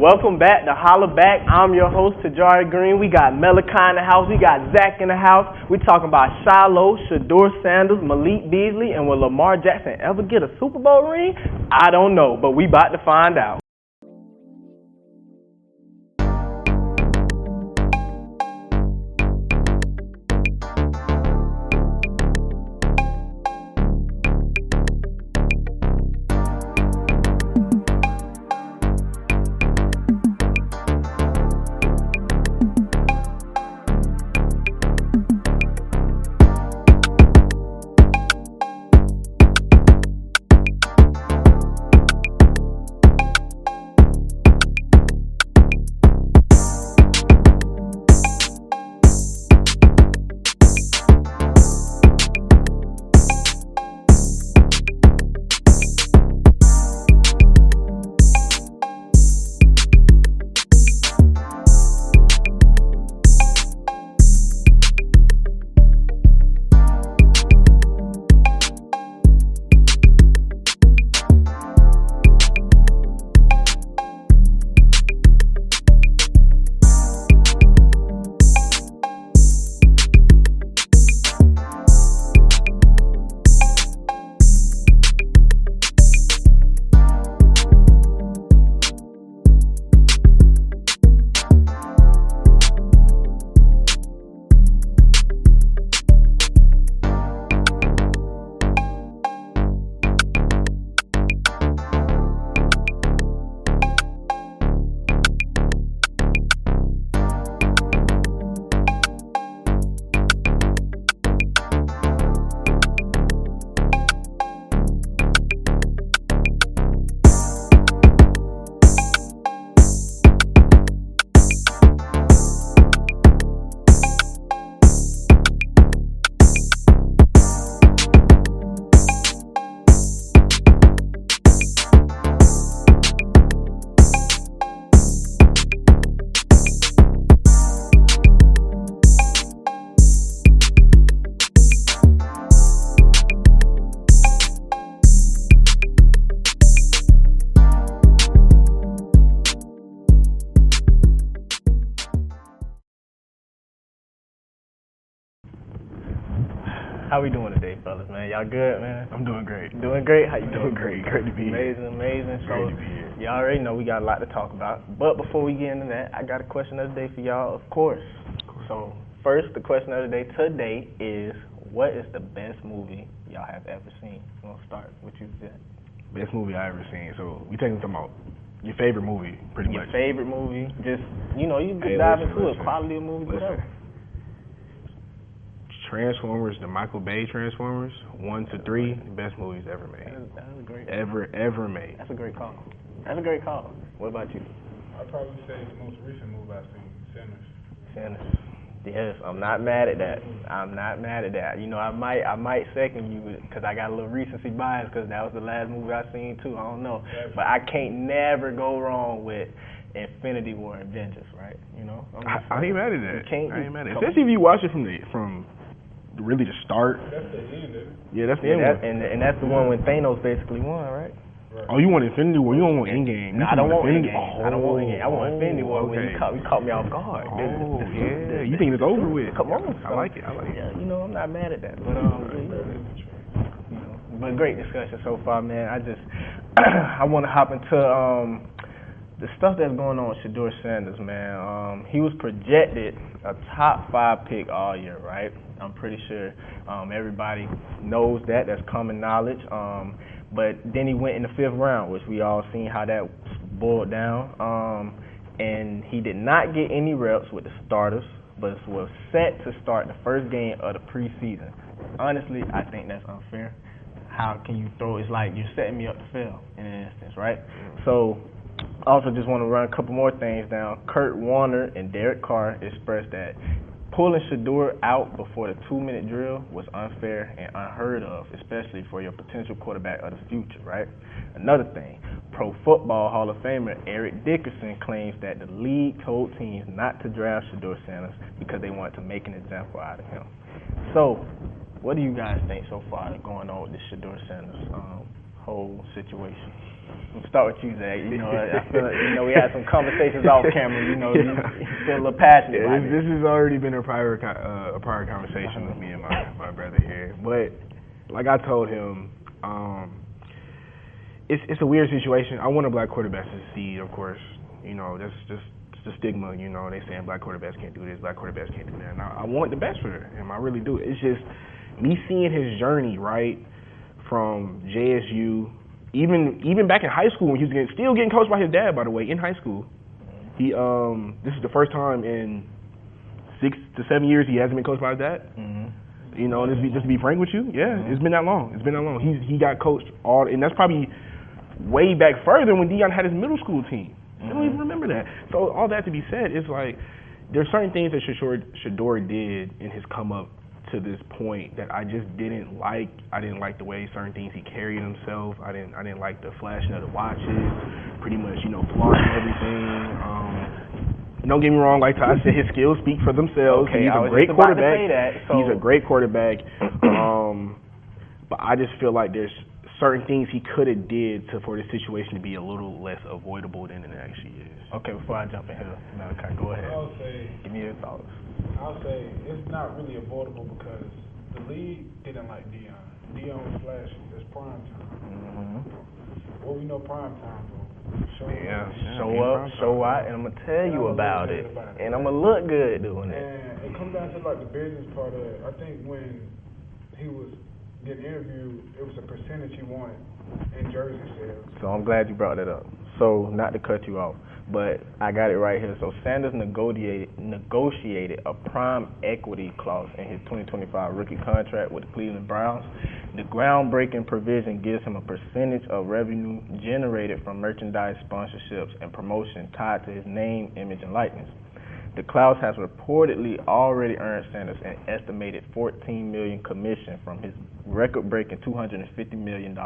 Welcome back to Holla Back. I'm your host, Tajari Green. We got Malachi in the house. We got Zach in the house. We're talking about Shiloh, Shedeur Sanders, Malik Beasley, and will Lamar Jackson ever get a Super Bowl ring? I don't know, but we about to find out. How we doing today, fellas, man? Y'all good, man? I'm doing great. Doing great? How you doing? Great. Great to be here. Amazing. Great to be here. Y'all already know we got a lot to talk about. But before we get into that, I got a question of the day for y'all, of course. So, first, the question of the day today is, what is the best movie y'all have ever seen? I'm going to start with you, Zach. Best movie I ever seen. So, we taking some out. Your favorite movie, pretty much. Your favorite movie. Just, you can dive into it. Quality of movie, whatever. Transformers, the Michael Bay Transformers, 1 to 3, best movies ever made. That is a great ever made. That's a great call. What about you? I'd probably say the most recent movie I've seen, Sinners. Yes, I'm not mad at that. I might second you because I got a little recency bias because that was the last movie I seen too. I don't know, but I can't never go wrong with Infinity War and Avengers, right? I ain't mad at that. I ain't mad at it. Especially if you watch it from really the start. That's the end, isn't it? Yeah, that's the end one. And that's the one when Thanos basically won, right? Oh, you want Infinity War? You don't want Endgame? No, I don't want Endgame. Oh, I don't want Endgame. I want Infinity War when okay. you caught me off guard. You think it's over with? Come on. I like it. Yeah, I'm not mad at that. But but great discussion so far, man. I want to hop into the stuff that's going on with Shedeur Sanders, man. He was projected a top 5 pick all year, right? I'm pretty sure everybody knows that. That's common knowledge. But then he went in the 5th round, which we all seen how that boiled down. And he did not get any reps with the starters, but was set to start the first game of the preseason. Honestly, I think that's unfair. How can you throw? It's like you're setting me up to fail in an instance, right? So, I also just want to run a couple more things down. Kurt Warner and Derek Carr expressed that pulling Shedeur out before the 2-minute drill was unfair and unheard of, especially for your potential quarterback of the future, right? Another thing, Pro Football Hall of Famer Eric Dickerson claims that the league told teams not to draft Shedeur Sanders because they wanted to make an example out of him. So, what do you guys think so far going on with this Shedeur Sanders whole situation? We'll start with you, Zach. You know, I feel like, you know, we had some conversations off camera. You know, you feel a little passionate about this has already been a prior conversation with me and my brother here. But like I told him, it's a weird situation. I want a black quarterback to succeed, of course. You know, that's just the stigma. You know, they saying black quarterbacks can't do this, black quarterbacks can't do that. And I want the best for him. I really do. It's just me seeing his journey, right, from JSU. Even back in high school when he was still getting coached by his dad, by the way, in high school. He this is the first time in 6 to 7 years he hasn't been coached by his dad. Mm-hmm. You know, and just to be frank with you, yeah, it's been that long. He got coached and that's probably way back further when Deion had his middle school team. I don't even remember that. So all that to be said, it's like there's certain things that Shedeur did in his come up to this point that I just didn't like. I didn't like the way certain things he carried himself. I didn't like the flashing of the watches, pretty much, you know, flaunting everything. Don't get me wrong, like Todd said, his skills speak for themselves. Okay, he's a great quarterback. He's a great quarterback. But I just feel like there's certain things he could have did for the situation to be a little less avoidable than it actually is. Okay, before I jump in here, okay, go ahead. I'll say, give me your thoughts. I'll say it's not really avoidable because the league didn't like Deion. Deion was flashy. It's prime time. What we know prime time for? Show up, show out, and I'm gonna tell you about it. And I'm gonna look good doing it. And it comes down to like the business part of it. I think when he was getting interviewed, it was a percentage he wanted in jersey sales. So I'm glad you brought that up. So not to cut you off, but I got it right here. So Sanders negotiated a prime equity clause in his 2025 rookie contract with the Cleveland Browns. The groundbreaking provision gives him a percentage of revenue generated from merchandise sponsorships and promotion tied to his name, image, and likeness. The clause has reportedly already earned Sanders an estimated $14 million commission from his record-breaking $250 million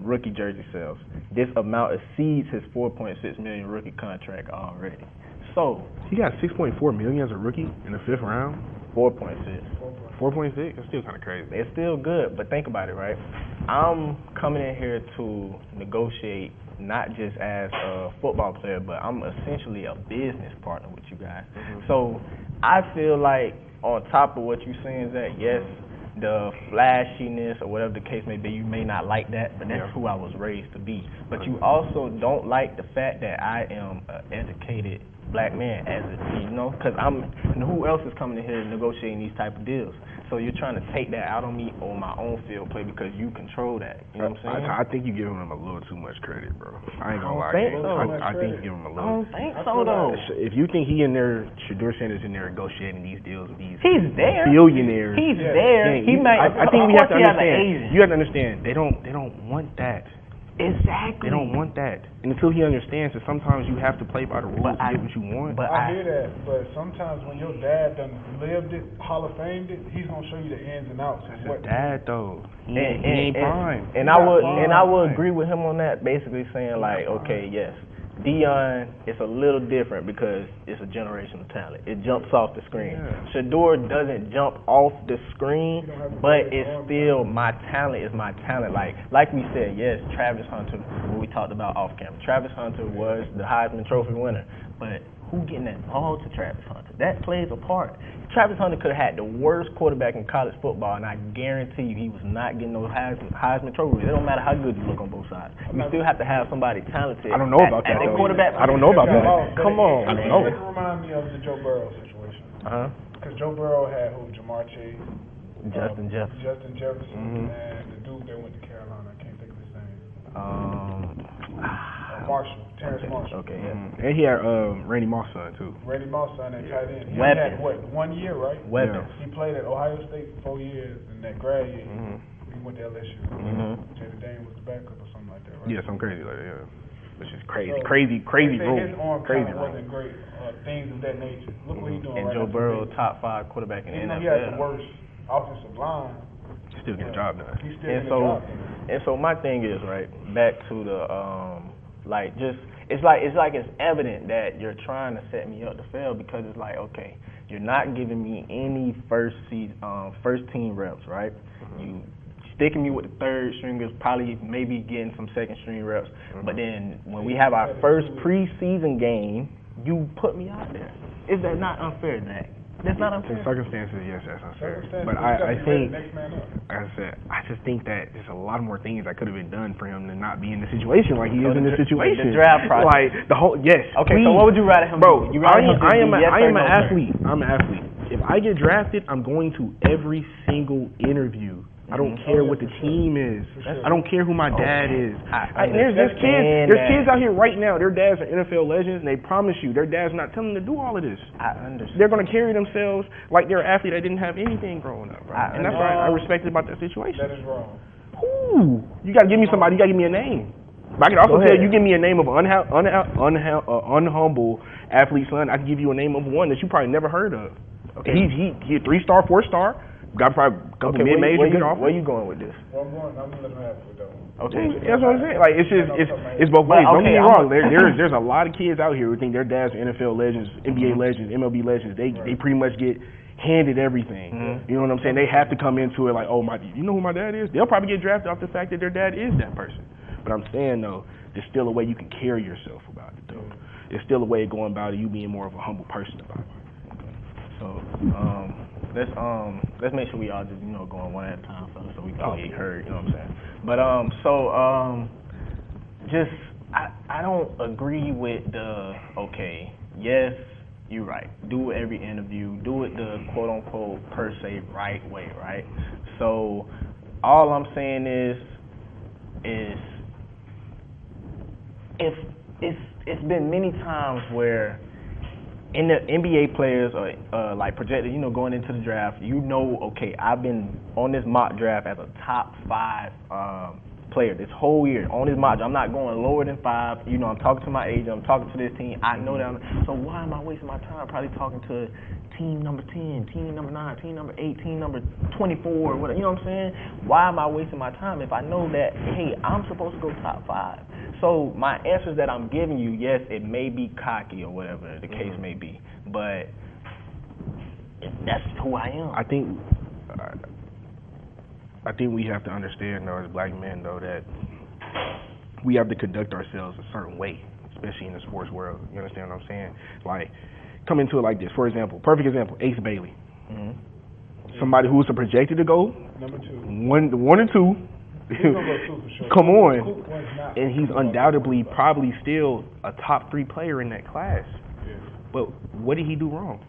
rookie jersey sales. This amount exceeds his $4.6 million rookie contract already. So he got $6.4 million as a rookie in the 5th round. 4.6. 4.6? That's still kind of crazy. It's still good, but think about it, right? I'm coming in here to negotiate not just as a football player, but I'm essentially a business partner with you guys. So I feel like on top of what you're saying is that, yes, the flashiness or whatever the case may be, you may not like that, but that's who I was raised to be. But you also don't like the fact that I am an educated black man, as it, you know, because who else is coming in here negotiating these type of deals? So you're trying to take that out on me on my own field play because you control that. You know what I'm saying? I think you're giving him a little too much credit, bro. I ain't gonna lie. I think you're giving him a little. I don't think so, though. If you think he in there, Shedeur Sanders in there negotiating these deals with these billionaires. He's there. He might. I think we have to understand. You have to understand. They don't want that. Exactly. They don't want that. And until he understands that sometimes you have to play by the rules to get what you want. But I hear that. But sometimes when your dad done lived it, Hall of Famed it, he's gonna show you the ins and outs. That's his dad though. He ain't prime. And I would agree with him on that. Basically saying like, okay, yes, Deion is a little different because it's a generational talent. It jumps off the screen. Shedeur doesn't jump off the screen, but it's still my talent is my talent. Like we said, yes, Travis Hunter, what we talked about off camera. Travis Hunter was the Heisman Trophy winner, but who getting that ball to Travis Hunter? That plays a part. Travis Hunter could have had the worst quarterback in college football, and I guarantee you he was not getting those Heisman trophies. It don't matter how good you look on both sides. You still have to have somebody talented. I don't know about that, though. Quarterback. I don't know about that. Come on. I don't know. It reminds me of the Joe Burrow situation. Because Joe Burrow had Jamar Chase, Justin Jefferson, and the dude that went to Carolina. I can't think of his name. Terrence Marshall. Okay, yeah. And he had Randy Moss' son, too. Randy Moss' son and tight end. He had, 1 year, right? Weapons. He played at Ohio State for 4 years, and that grad year, he went to LSU. Jaden Dane was the backup or something like that, right? Yeah, something crazy like that, yeah. Which is crazy, So, crazy rule. His arm wasn't great, things of that nature. Look what he's doing and right now. Joe Burrow, top 5 quarterback in the NFL. He had the worst offensive line. Still getting the job done. He's still getting the job done. And so my thing is, right, back to the it's like it's evident that you're trying to set me up to fail because it's like, okay, you're not giving me any first team reps, right? You sticking me with the third stringers, probably maybe getting some second string reps. But then when we have our first preseason game, you put me out there. Is that not unfair, Zach? That's not unfair. In circumstances, yes, that's unfair. But I think, like I said, I just think that there's a lot more things that could have been done for him to not be in the situation like he is in this situation. The draft process. Like the whole, yes. Okay, please. so what would you rather him do? You rather I am an athlete. I'm an athlete. If I get drafted, I'm going to every single interview. I don't care what the team is. I don't care who my dad is. There's kids out here right now. Their dads are NFL legends, and they promise you their dad's not telling them to do all of this. I understand. They're going to carry themselves like they're an athlete that didn't have anything growing up, bro. And that's what I respect about that situation. That is wrong. Ooh, you got to give me somebody. You got to give me a name. But I can also tell you give me a name of an unhumble athlete, son. I can give you a name of one that you probably never heard of. Okay. He a 3-star, 4-star. Got probably a couple mid-major get off. Where you going with this? Well, I'm gonna let him have it though. Okay. That's what I'm saying. Like it's both ways. Don't get me wrong. There's a lot of kids out here who think their dads are NFL legends, NBA legends, MLB legends. They pretty much get handed everything. You know what I'm saying? They have to come into it like, oh you know who my dad is? They'll probably get drafted off the fact that their dad is that person. But I'm saying though, there's still a way you can carry yourself about it though. There's still a way of going about it, you being more of a humble person about it. So let's make sure we all just going one at a time, fellas, so we can get heard. You know what I'm saying? But I don't agree with the yes, you're right. Do every interview, do it the quote unquote per se right way, right? So all I'm saying is if it's been many times where in the NBA players are like projected, going into the draft, I've been on this mock draft as a top 5 player this whole year. On this mock draft, I'm not going lower than 5. I'm talking to my agent, I'm talking to this team. I know that. So why am I wasting my time probably talking to team number 10, team number 9, team number 8, team number 24, whatever, you know what I'm saying? Why am I wasting my time if I know that, hey, I'm supposed to go top 5? So my answers that I'm giving you, yes, it may be cocky or whatever the case may be, but that's who I am. I think we have to understand, though, as black men, though, that we have to conduct ourselves a certain way, especially in the sports world. You understand what I'm saying? Like, come into it like this. For example, perfect example, Ace Bailey. Somebody who was projected to go number 2, 1 and 2. He's gonna go 2 for sure. Come on. And he's undoubtedly probably still a top 3 player in that class. Yeah. But what did he do wrong?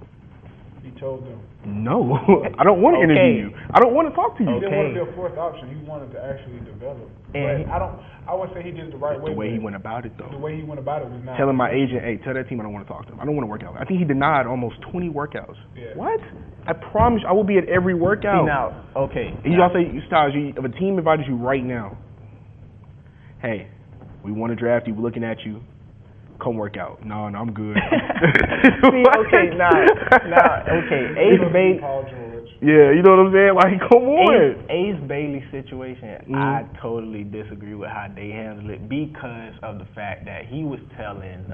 He told them. No, I don't want to interview you. I don't want to talk to you. He didn't want to be a 4th option. He wanted to actually develop. And I would say he did it the right way. The way he went about it, though. The way he went about it was not. Telling my agent, hey, tell that team I don't want to talk to them. I don't want to work out. I think he denied almost 20 workouts. Yeah. What? I promise I will be at every workout. See, now, okay. And you all say, Styles, if a team invited you right now, hey, we want to draft you, we're looking at you. Come work out. No, I'm good. See, okay, Ace Bailey. Yeah, you know what I'm saying? Like, come on. Ace Bailey situation, I totally disagree with how they handled it because of the fact that he was telling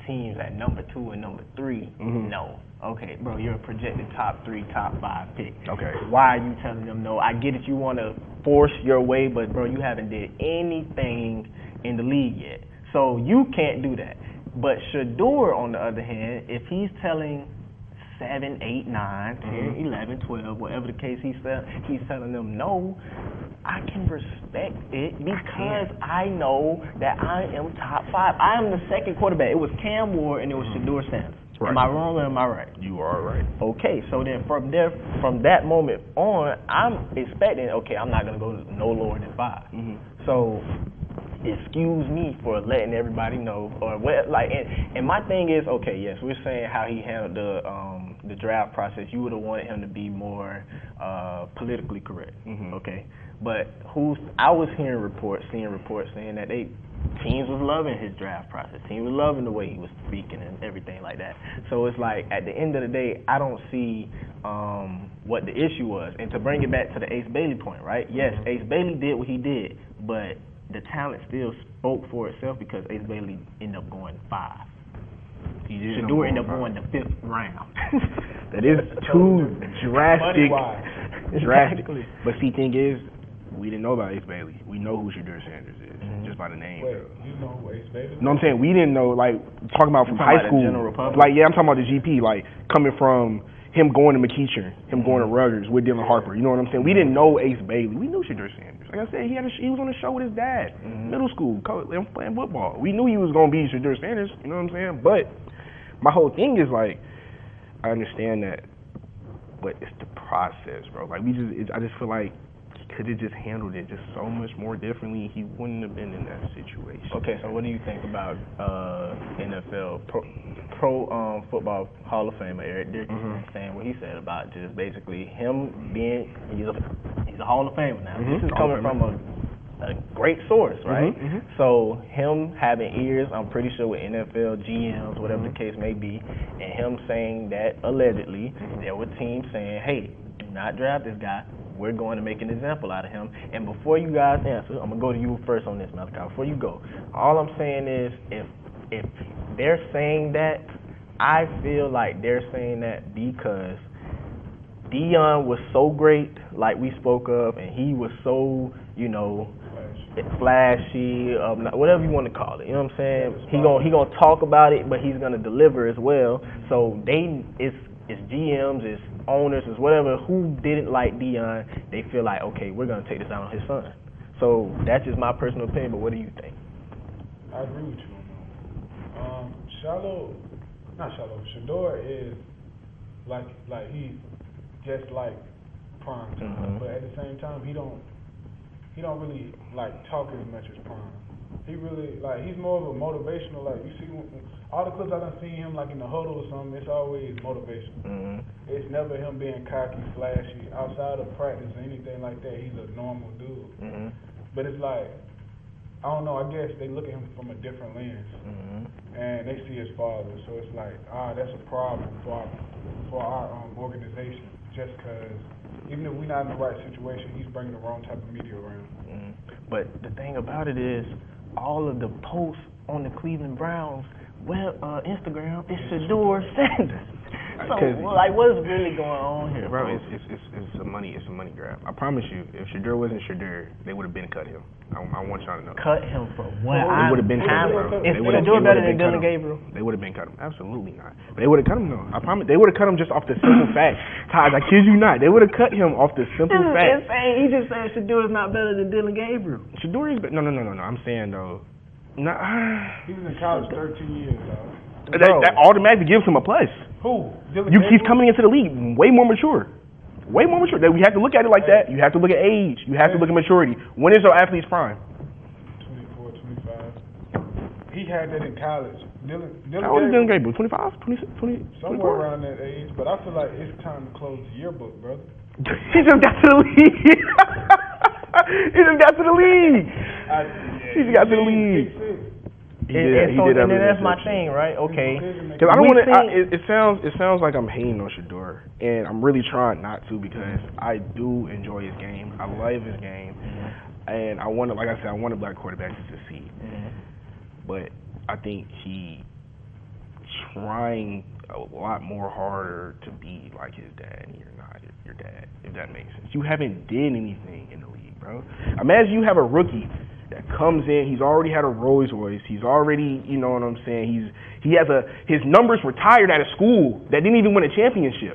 teams at number 2 and number 3, no. Okay, bro, you're a projected top 3, top 5 pick. Okay. Why are you telling them no? I get it, you want to force your way, but, bro, you haven't did anything in the league yet. So you can't do that. But Shedeur, on the other hand, if he's telling 7, 8, 9, 10, 11, 12, whatever the case he's telling them no, I can respect it because I know that I am top 5. I am the second quarterback. It was Cam Ward and it was Shedeur Sanders. Right. Am I wrong or am I right? You are right. Okay, so then from that moment on, I'm expecting, I'm not going to go no lower than 5. So excuse me for letting everybody know, or what, like, and my thing is, yes, we're saying how he handled the draft process. You would have wanted him to be more politically correct, okay? But I was seeing reports saying that teams was loving his draft process. Teams was loving the way he was speaking and everything like that. So it's like, at the end of the day, I don't see what the issue was. And to bring it back to the Ace Bailey point, right? Yes, Ace Bailey did what he did, but the talent still spoke for itself because Ace Bailey ended up going 5. Shedeur ended up going the 5th round. That is too drastic. Drastic. But see, thing is, we didn't know about Ace Bailey. We know who Shedeur Sanders is just by the name. Wait, you know who Ace Bailey is? No, I'm saying we didn't know. Like talking about from high school. Like I'm talking about the GP. Like coming from him going to McEachern, him going to Rutgers with Dylan Harper. You know what I'm saying? We didn't know Ace Bailey. We knew Shedeur Sanders. Like I said, he was on the show with his dad, middle school, playing football. We knew he was gonna be Shedeur Sanders. You know what I'm saying? But my whole thing is like, I understand that, but it's the process, bro. Like I just feel like he could have just handled it just so much more differently. He wouldn't have been in that situation. Okay, so what do you think about NFL pro football Hall of Famer Eric Dickerson saying what he said about just basically him being he's a Hall of Famer now. This is coming from a great source, right? So him having ears, I'm pretty sure with NFL GMs, whatever the case may be, and him saying that allegedly there were teams saying, hey, do not draft this guy. We're going to make an example out of him. And before you guys answer, I'm going to go to you first on this, Malachi. Before you go, all I'm saying is if they're saying that, I feel like they're saying that because Deion was so great, like we spoke of, and he was so, flashy, whatever you want to call it. You know what I'm saying? He gonna talk about it, but he's gonna deliver as well. So it's GMs, it's owners, it's whatever who didn't like Deion. They feel like, okay, we're gonna take this out on his son. So that's just my personal opinion. But what do you think? I agree with you on that. Shedeur is like he's just like Prime Time, but at the same time he don't really like talk as much as Prime. He really he's more of a motivational. Like you see, all the clips I done seen him like in the huddle or something. It's always motivational. It's never him being cocky, flashy. Outside of practice or anything like that, he's a normal dude. But it's like, I don't know. I guess they look at him from a different lens, and they see his father. So it's like, that's a problem for our organization. Just because even if we're not in the right situation, he's bringing the wrong type of media around. But the thing about it is, all of the posts on the Cleveland Browns Instagram is Shedeur Sanders. So, what's really going on here, bro? It's a money grab. I promise you, if Shedeur wasn't Shedeur, they would have been cut him. I want y'all to know. Cut him for what? They would have been cut him, bro. Is Shedeur better than Dylan Gabriel? They would have been cut him. Absolutely not. But they would have cut him though. I promise. They would have cut him just off the simple fact. Taj, I kid you not. They would have cut him off the simple fact. He just said Shedeur is not better than Dylan Gabriel. Shedeur is no. I'm saying though. He was in college 13 years, though. That automatically gives him a plus. Who? He's coming into the league way more mature. Way more mature. We have to look at it like that. You have to look at age. You have to look at maturity. When is your athlete's prime? 24, 25. He had that in college. How old is Dylan Gabriel? 25? 26? 20? Somewhere around that age. But I feel like it's time to close the yearbook, brother. He just got to the league. He just got to the league. He just got to the league. And that's my thing, right? Okay. Because I don't want to. It sounds like I'm hating on Shedeur, and I'm really trying not to because I do enjoy his game. I love his game, and I want to, like I said, I want a black quarterback to succeed. But I think he trying a lot more harder to be like his dad, and you're not your dad, if that makes sense. You haven't did anything in the league, bro. Imagine you have a rookie that comes in, he's already had a Rolls Royce, he's already, you know what I'm saying, his numbers retired at a school that didn't even win a championship.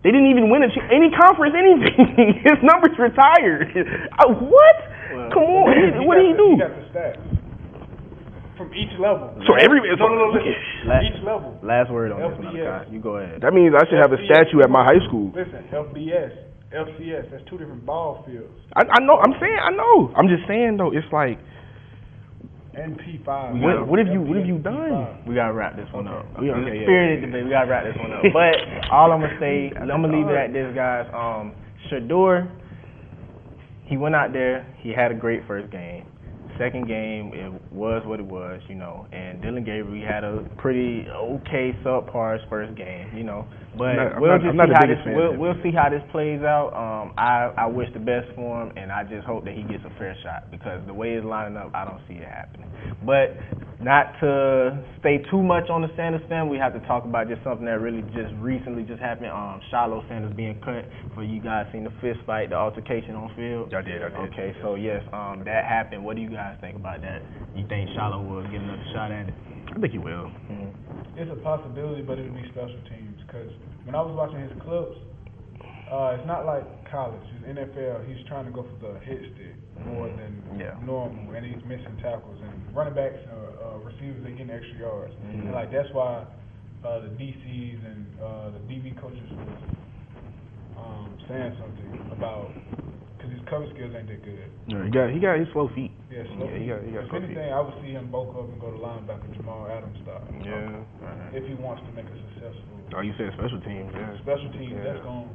They didn't even win any conference, anything. His numbers retired. What? Well, come on, what did he do? He got the stats from each level. So each level. Last word on FBS. this, you go ahead. That means I should have a statue at my high school. Listen, FBS. FCS, that's two different ball fields. I know. I know. I'm just saying though. It's like NP5. What have you done? We gotta wrap this one up. Spirited debate. We gotta wrap this one up. But all I'm gonna say, I'm gonna leave it at this, guys. Shedeur, he went out there. He had a great first game. Second game, it was what it was, and Dylan Gabriel, he had a pretty okay subpar first game, But we'll see how this plays out. I wish the best for him, and I just hope that he gets a fair shot because the way it's lining up, I don't see it happening. But not to stay too much on the Sanders family, we have to talk about just something that really just recently just happened. Shiloh Sanders being cut. For you guys seen the fist fight, the altercation on field? I did. Okay, so yes, that happened. What do you guys think about that? You think Shiloh will get another shot at it? I think he will. Mm-hmm. It's a possibility, but it'll be special teams. Because when I was watching his clips, it's not like college. His NFL, he's trying to go for the hit stick more than normal, and he's missing tackles. And running backs, receivers, they getting extra yards. And like that's why the DCs and the DB coaches was saying something about because his cover skills ain't that good. Yeah, he got his slow feet. Yeah, slow feet. He got if slow feet. anything, I would see him bulk up and go to linebacker Jamal Adams style. Yeah. If he wants to make a successful. Oh, you said special teams. Yeah. Special teams. That's going.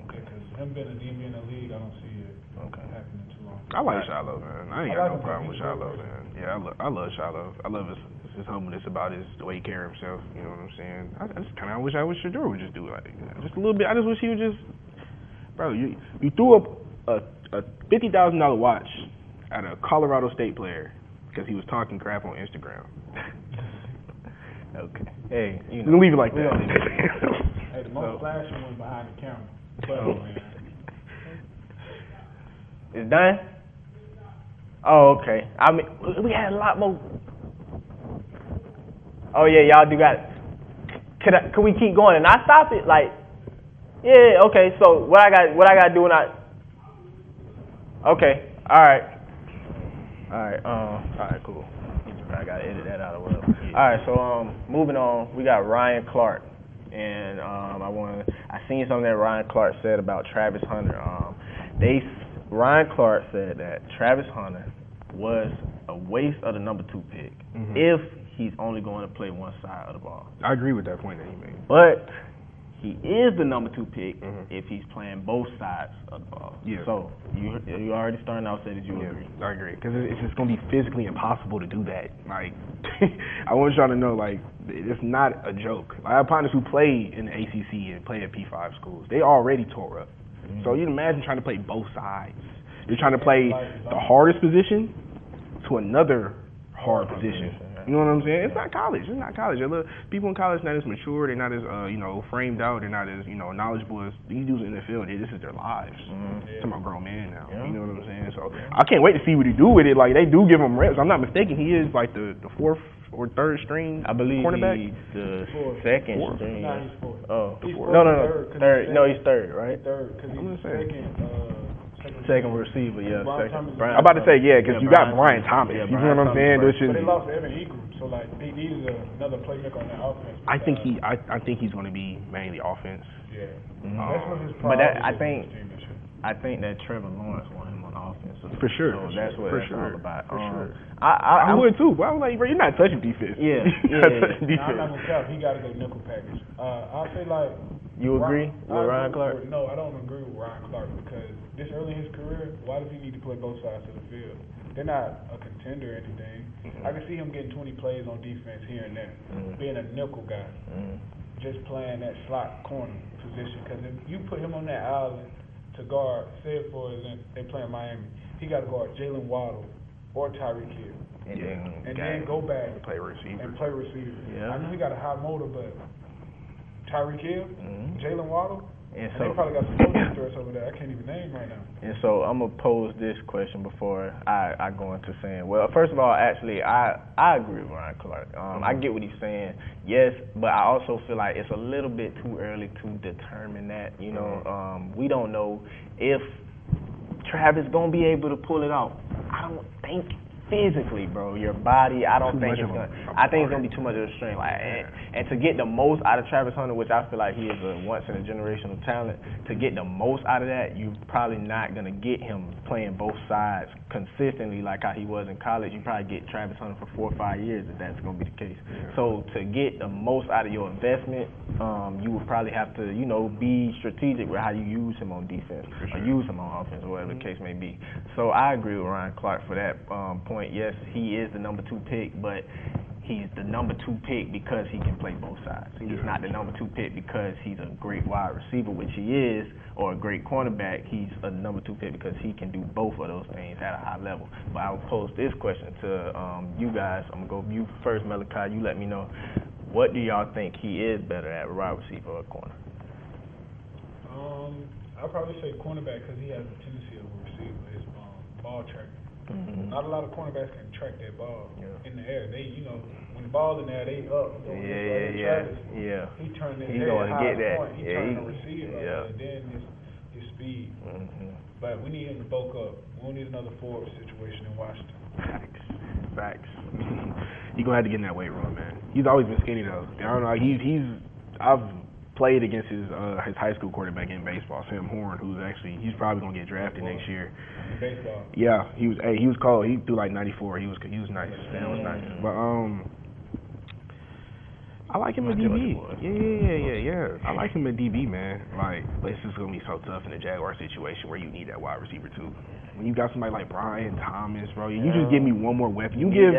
Because him being a DB in the league, I don't see it happening too long. I like Shiloh, man. I ain't got no problem with Shiloh, man. Yeah, I love Shiloh. I love his humbleness about the way he carry himself. You know what I'm saying? I just kind of wish Shedeur would just do it like that. Just a little bit. I just wish he would just, bro. You threw up a $50,000 watch at a Colorado State player because he was talking crap on Instagram. Okay. Hey, you know, leave it like that. Hey, the most flashing one behind the camera. It's done? Oh, okay. I mean, we had a lot more. Oh yeah, y'all do got. Can we keep going and not stop it? Like, yeah, okay. So what I got to do when I. Okay. All right. Cool. I gotta edit that out of the way. All right. So moving on, we got Ryan Clark. And I seen something that Ryan Clark said about Travis Hunter. Ryan Clark said that Travis Hunter was a waste of the number 2 pick if he's only going to play one side of the ball. I agree with that point that he made. But he is the number 2 pick if he's playing both sides of the ball. Yeah. So you already starting out saying that you agree. I agree because it's just going to be physically impossible to do that. Like, I want y'all to know, like, it's not a joke. I have partners who play in the ACC and play at P5 schools. They already tore up. So you can imagine trying to play both sides. You're trying to play the hardest position to another hard position. You know what I'm saying? It's not college. People in college not as mature. They're not as framed out. They're not as knowledgeable as these dudes in the field. This is their lives. Talking about grown men now. You know what I'm saying? So I can't wait to see what he do with it. Like, they do give him reps. I'm not mistaken. He is like the 4th or 3rd string. I believe cornerback. He's the 2nd string. No, he's 4th. Oh, he's no, third. No, he's 3rd, right? 3rd because he's second receiver, yeah. Second. I'm about to say, because you got Brian Thomas. Yeah, you know what I'm saying? But they lost Evan Ingram, so like they needed another playmaker on that offense. I think he's going to be mainly offense. Yeah. That's what his but I team think that Trevor Lawrence want him on offense. For sure. So that's what it's all about. For sure. I would too. But I was like, bro, you're not touching defense. Yeah. I'm not gonna tell. He got to go nickel package. I'll say like. You agree with Ryan Clark? No, I don't agree with Ryan Clark because this early in his career, why does he need to play both sides of the field? They're not a contender or anything. I can see him getting 20 plays on defense here and there, being a nickel guy, just playing that slot corner position. Because if you put him on that island to guard, say it for instance, they play in Miami, he got to guard Jalen Waddle or Tyreek Hill. And then go back and play receiver. Yeah. I know he got a high motor, but Tyreek Hill, Jalen Waddle, and they probably got some coaching threats over there I can't even name right now. And so I'm going to pose this question before I go into saying, well, first of all, actually, I agree with Ryan Clark. I get what he's saying, yes, but I also feel like it's a little bit too early to determine that. We don't know if Travis going to be able to pull it off. I don't think physically, bro, your body, I don't think it's gonna. I think it's gonna be too much of a strain. Like, and to get the most out of Travis Hunter, which I feel like he is a once in a generational talent, to get the most out of that, you're probably not gonna get him playing both sides consistently like how he was in college. You probably get Travis Hunter for 4 or 5 years if that's gonna be the case. So to get the most out of your investment, you would probably have to, be strategic with how you use him on defense or use him on offense or whatever the case may be. So I agree with Ryan Clark for that point. Yes, he is the number 2 pick, but he's the number 2 pick because he can play both sides. He's not the number 2 pick because he's a great wide receiver, which he is, or a great cornerback. He's a number 2 pick because he can do both of those things at a high level. But I will pose this question to you guys. I'm going to go you first, Malachi. You let me know. What do y'all think he is better at, wide receiver or corner? I'll probably say cornerback because he has a tendency of a receiver. His ball track. Mm-hmm. Not a lot of cornerbacks can track that ball in the air. They, when the ball's in there, they up. Yeah. He turned his He head gonna high get that. point. He turned the receiver, and then his speed. Mm-hmm. But we need him to bulk up. We don't need another forward situation in Washington. Facts. You're going to have to get in that weight room, man. He's always been skinny, though. I don't know. I've played against his high school quarterback in baseball, Sam Horn, he's probably going to get drafted next year. Baseball. Yeah, he was cold. He threw like 94. He was nice. Sam was nice. But I like him at DB. Yeah. I like him at DB, man. Like, but it's just gonna be so tough in the Jaguar situation where you need that wide receiver too. When you got somebody like Brian Thomas, bro, you just give me one more weapon. You give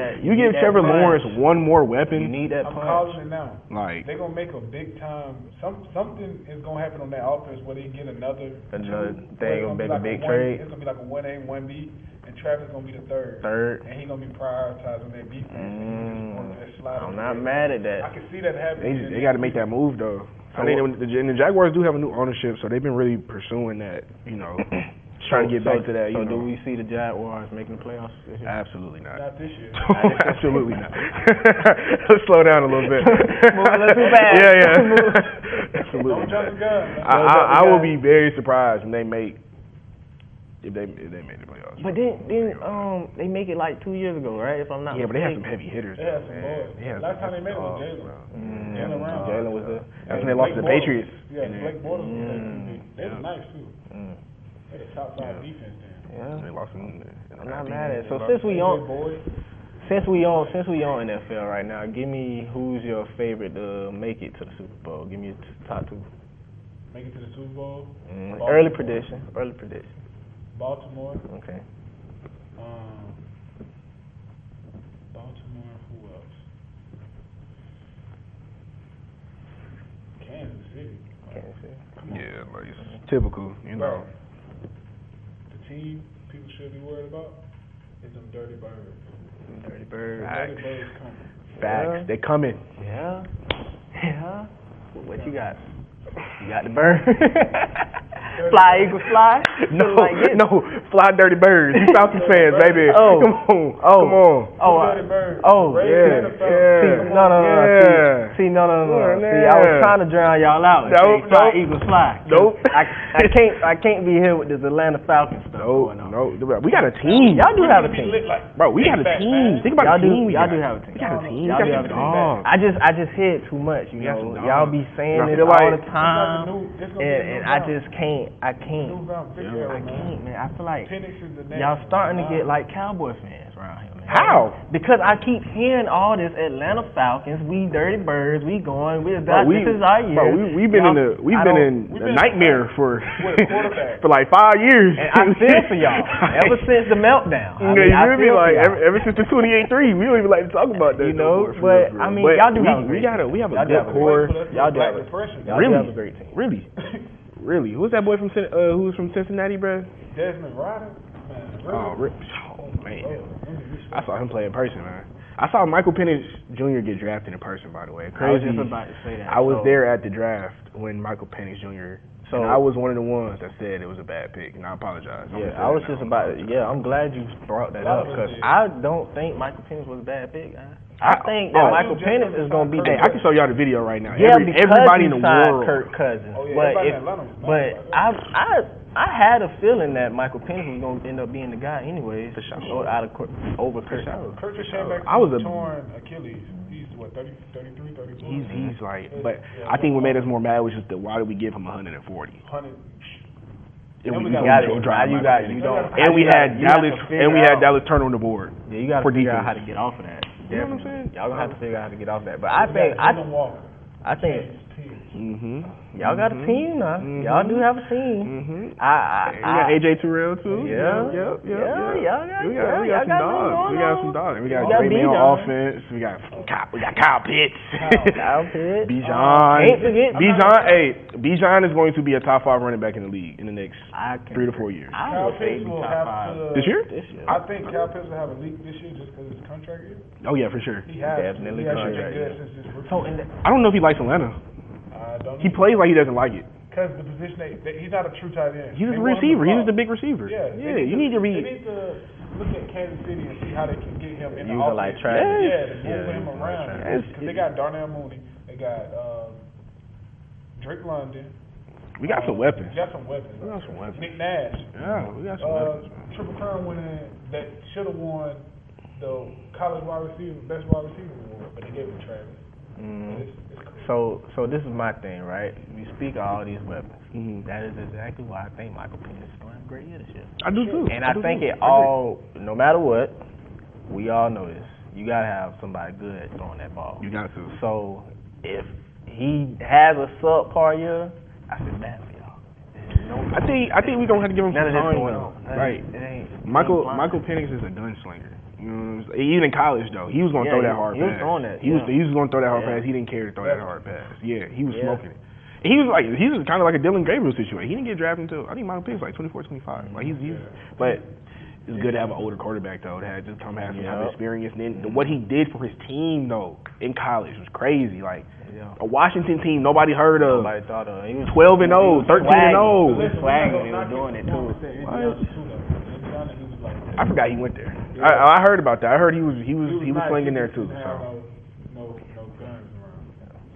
Trevor Lawrence one more weapon. You need that I'm punch. calling it now. Like, they're gonna make a big time. Something is gonna happen on that offense where they get another thing, gonna make a big trade. It's gonna be like a 1A, 1B, and Travis gonna be the third, and he gonna be prioritized on that defense. I'm not mad at that. I can see that happening. They got to make that move though. I think the Jaguars do have a new ownership, so they've been really pursuing that. Trying to get back to that. So do we see the Jaguars making the playoffs this year? Absolutely not. Not this year. Absolutely not. Let's slow down a little bit. Let's move fast. Yeah. Absolutely. Don't jump the gun. I will be very surprised when they make if they made the playoffs. But then they make it like 2 years ago, right? If I'm not but they have mistaken. some heavy hitters. They have some boys. Last time they made it was Jalen. Jalen was there. That's when they lost to the Patriots. Yeah, Blake Bortles was there. They were nice too. They had a top 5 defense then. Yeah. They lost in I'm not mad at it. So since we on NFL right now, give me who's your favorite to make it to the Super Bowl. Give me your top 2. Make it to the Super Bowl. Early prediction. Baltimore. Okay. Baltimore. Who else? Kansas City. Yeah, like it's typical, Right. The team people should be worried about is them Dirty Birds. Dirty Birds. Dirty Birds coming. Facts. They coming. Yeah. What you got? You got the bird. Fly, Eagles, fly. No, fly Dirty Birds. You Falcons fans, baby. Oh, come on. Dirty Birds. No. See, I was trying to drown y'all out. Fly, Eagles, fly. Nope. I can't be here with this Atlanta Falcons stuff going on. No. We got a team. Y'all do have a team. Bro, we got a team. Think about the team. Y'all do have a team. We got a team. Y'all do have a team. I just hear it too much. Y'all be saying it all the time, and I just can't. I can't, man. I feel like y'all starting to get like Cowboy fans around here, man. How? Because I keep hearing all this Atlanta Falcons, we Dirty Birds, we going, this is our year. Bro, we've been in a nightmare for like 5 years. And I feel for y'all ever since the meltdown. Ever since the 28-3, we don't even like to talk about that. Y'all do have a great team. We have a good core. Y'all do have a great team. Really? Who's that boy from who's from Cincinnati, bro? Desmond Ryder? Man. I saw him play in person, man. I saw Michael Penix Jr. get drafted in person, by the way. Crazy. I was just about to say that. I was there at the draft when Michael Penix Jr. So I was one of the ones that said it was a bad pick, and I apologize. I'm glad you brought that up, because I don't think Michael Penix was a bad pick. I think that Michael Penix is going to be. Hey, I can show y'all the video right now. Yeah, everybody in the world. Kirk Cousins. I had a feeling that Michael Penix was going to end up being the guy anyways. For sure. Over Kirk. Kirk just came back from a torn Achilles. He's what, 33, 34? He's like, but I think what made us more mad was just why did we give him 140? And we had Dallas turn on the board. Yeah, you got to figure out how to get off of that. You know what I'm saying? Y'all gonna have to figure out how to get off that. But I think Y'all got a team now. Y'all do have a team. We got AJ Terrell too. Yeah. Yep. We got some dogs. We got Draymond on offense. We got Kyle Pitts. Bijan. Can't forget. Bijan is going to be a top 5 running back in the league in the next 3 to 4 years. Kyle Pitts will have to. This year? I think Kyle Pitts will have a leak this year just because his contract year. Oh yeah, for sure. He has definitely been good since his rookie. I don't know if he likes Atlanta. He plays like he doesn't like it. Because the position, he's not a true tight end. He's a receiver. He's the big receiver. Yeah. You need to read. They need to look at Kansas City and see how they can get him in the Use offense. like Travis. Move him around. Because they got Darnell Mooney. They got Drake London. We got some weapons. We got some weapons. Nick Nash. Yeah, we got some weapons. Triple Crown winner that should have won the college best wide receiver award, but they gave it to Travis. So this is my thing, right? We speak of all these weapons. That is exactly why I think Michael Penix is going to have a great year this year. I do too. And I think it all, no matter what, we all know this. You got to have somebody good throwing that ball. You got to. So if he has a subpar year, I feel bad for y'all. I think we're going to have to give him some time. Going on. Right. Michael Penix is a gunslinger. You know what I'm saying? Even in college, though, he was going to throw that hard pass. He was throwing that. He was going to throw that hard pass. He didn't care to throw that hard pass. Yeah, he was smoking it. And he was kind of like a Dylan Gabriel situation. He didn't get drafted until, I think Michael Penix was like 24, 25. Like but it's good to have an older quarterback, though, that just come have some type of experience. And then what he did for his team, though, in college was crazy. Like, a Washington team nobody heard of. Nobody thought of. He was 12-0, 13-0. Swagging, he was doing it, too. I forgot he went there. I heard about that. I heard he was slinging there too. No guns around.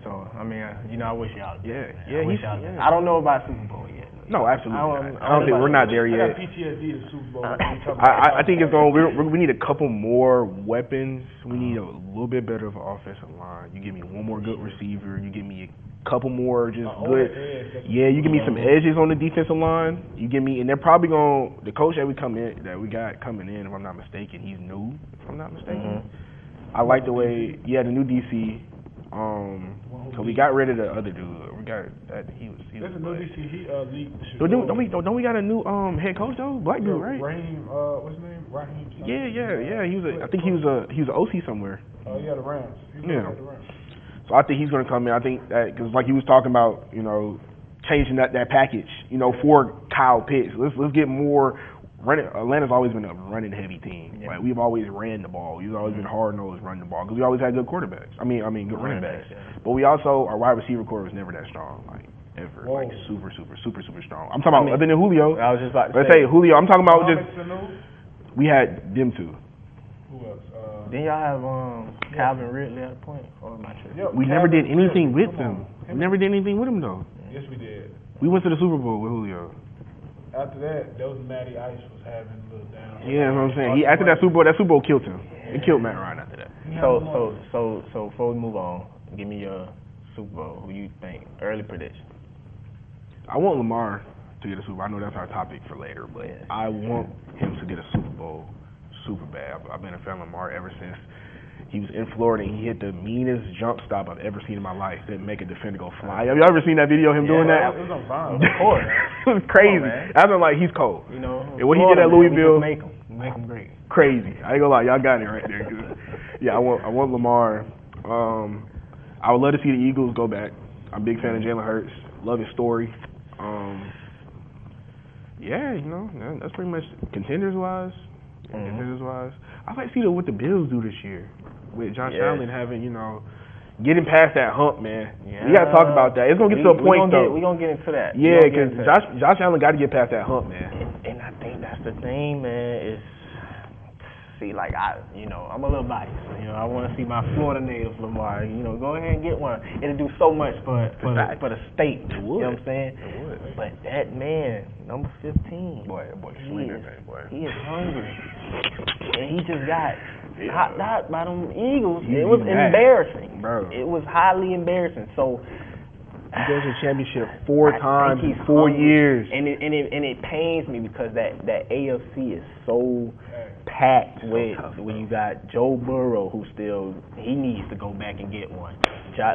So I mean, I wish y'all. I I don't know about Super Bowl yet. No, absolutely. I don't think we're not there yet. I got PTSD to Super Bowl. I think it's going. We need a couple more weapons. We need a little bit better of an offensive line. You give me one more good receiver. You give me a couple more just good. Yeah, you give me some edges on the defensive line. You give me, and they're probably going. The coach that we got coming in, if I'm not mistaken, he's new. If I'm not mistaken, I like the way. Yeah, the new DC. So we got rid of the other dude. We got that. He was. There's a new DC. He leaked. Don't we got a new head coach though? Black dude, right? Raheem. What's his name? Raheem. Yeah. I think he was an OC somewhere. Oh yeah, the Rams. The Rams. So I think he's going to come in. I think that because like he was talking about, changing that package, for Kyle Pitts. Let's get more. Atlanta's always been a running heavy team. Yeah. Like we've always ran the ball. We've always been hard nosed running the ball because we always had good quarterbacks. I mean good running backs. Yeah. But we also our wide receiver core was never that strong, like ever. Whoa. Like super strong. I'm talking about other than Julio. I was just about to say Julio. I'm talking about just we had them two. Who else? Then y'all have Calvin Ridley at a point, or am I tripping? We never did anything with them. We never did anything with them though. Yes, we did. We went to the Super Bowl with Julio. After that, those Matty Ice was having a little down. Yeah, that's what I'm saying. After that Super Bowl killed him. It killed Matt Ryan after that. So before we move on, give me your Super Bowl. Who you think? Early prediction. I want Lamar to get a Super Bowl. I know that's our topic for later, but I want him to get a Super Bowl super bad. I've been a fan of Lamar ever since he was in Florida and he hit the meanest jump stop I've ever seen in my life that make a defender go fly. Have you ever seen that video of him doing that? It was on fire. Of course. It was crazy. I was like, he's cold. And what he did at Louisville, make him great. Crazy. I ain't gonna lie, y'all got it right there. I want Lamar. I would love to see the Eagles go back. I'm a big fan of Jalen Hurts. Love his story. That's pretty much contenders wise. I'd like to see what the Bills do this year with Josh Allen having, getting past that hump, man. Yeah. We got to talk about that. It's going to get to a point, though. We're going to get into that. Yeah, because Josh Allen got to get past that hump, man. And I think that's the thing, man, is, I'm a little biased. I want to see my Florida native Lamar. Go ahead and get one. It'll do so much for the state. It would. You know what I'm saying? It would. But that man, number 15, boy, slinger, man, boy. He is hungry, and he just got hot by them Eagles. It was embarrassing, bro. It was highly embarrassing. So. He goes to the championship 4 times in 4 years. And it pains me because that AFC is so packed with when you got Joe Burrow who he needs to go back and get one.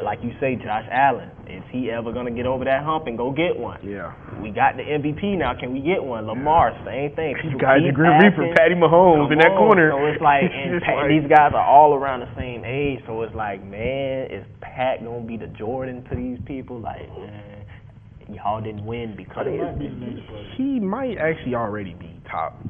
like you say, Josh Allen. Is he ever gonna get over that hump and go get one? Yeah. We got the MVP now. Can we get one? Lamar, same thing. You guys agree for Patty Mahomes in that corner. So it's like, these guys are all around the same age. So it's like, man, is Pat gonna be the Jordan to these people? Like, man, y'all didn't win because he might actually already be top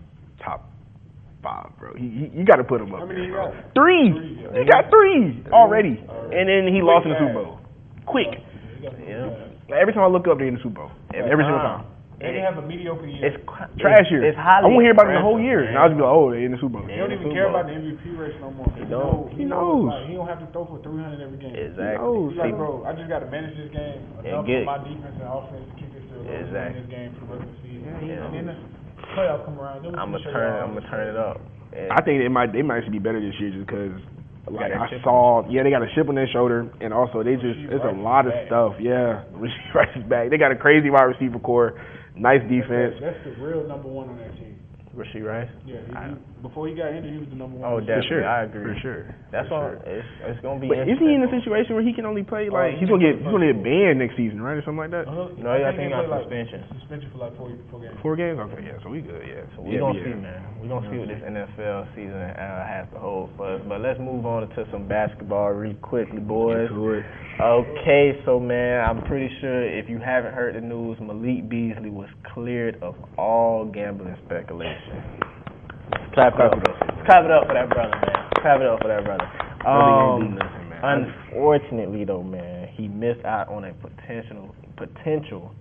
5, bro. You got to put him up. How many you bro. got? 3. He got 3 already, and then he lost in the Super Bowl. Quick. Yeah. Like, every time I look up, they're in the Super Bowl. Every single time. And they have a mediocre year. It's trash year. It's highly I won't hear about it the whole impressive, year. man. Now I'll just be like, oh, they're in the Super Bowl. He don't even care about the MVP race no more. He knows. Like, he don't have to throw for 300 every game. Exactly. He knows. He's like, bro, I just got to manage this game enough for my defense and offense to keep it still going in this game for the rest of the season. And then the playoffs come around. I'm gonna turn it up. And I think they might actually be better this year just because, like, I saw, they got a chip on their shoulder, and also it's a lot of stuff. Yeah, Rasheed Rice is back. They got a crazy wide receiver core, nice defense. That's the real number 1 on that team. Rasheed Rice? Yeah, before he got injured, he was the number 1. Oh, definitely. For sure. I agree. For sure. That's all. It's gonna be. But is he in a situation where he can only play he's gonna get banned next season, right, or something like that? No, I think he got suspension. Suspension for like 4 games. 4 games? Okay, yeah. So we good, yeah. So we gonna see, man. We gonna see what this NFL season has to hold for us. But let's move on to some basketball really quickly, boys. Okay, so man, I'm pretty sure if you haven't heard the news, Malik Beasley was cleared of all gambling speculation. Clap it up for that brother, man. Clap it up for that brother. Unfortunately, though, man, he missed out on a potential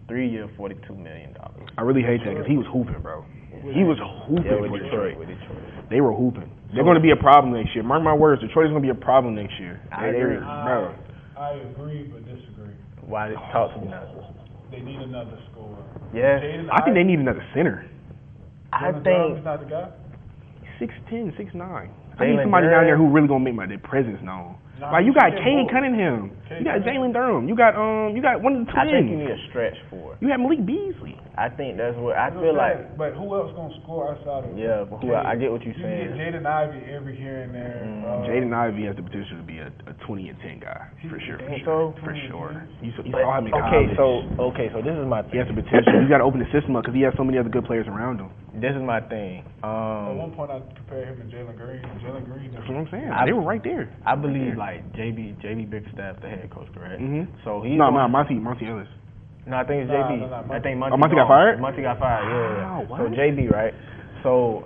3-year, $42 million. I really hate that because he was hooping, bro. He was hooping with Detroit. Detroit. They were hooping. They're going to be a problem next year. Mark my words, Detroit is going to be a problem next year. I agree. Bro. I agree, but disagree. Why? Talk to me now. They need another scorer. Yeah. I think they need another center. I think he's not the guy. 6'10", 6'9". I need somebody down there who really gonna make their presence known. Like you got Cade Cunningham, you got Jalen Durham, you got one of the twins. I think you need a stretch for it. You have Malik Beasley. I think that's what I feel like. But who else gonna score outside of? Yeah, but I get what you're saying. You get Jaden Ivey every here and there. Jaden Ivey has the potential to be a 20 and 10 guy for sure. For sure. You saw him in college. So this is my thing. He has the potential. You got to open the system up because he has so many other good players around him. This is my thing. At one point, I compared him to Jalen Green. That's what I'm saying. They were right there. I believe like JB Bickerstaff, the head coach, correct? Mm-hmm. So he's Monty Ellis. No, I think it's JB. I think Monty got fired. Monty got fired. Yeah. Wow, so JB, right? So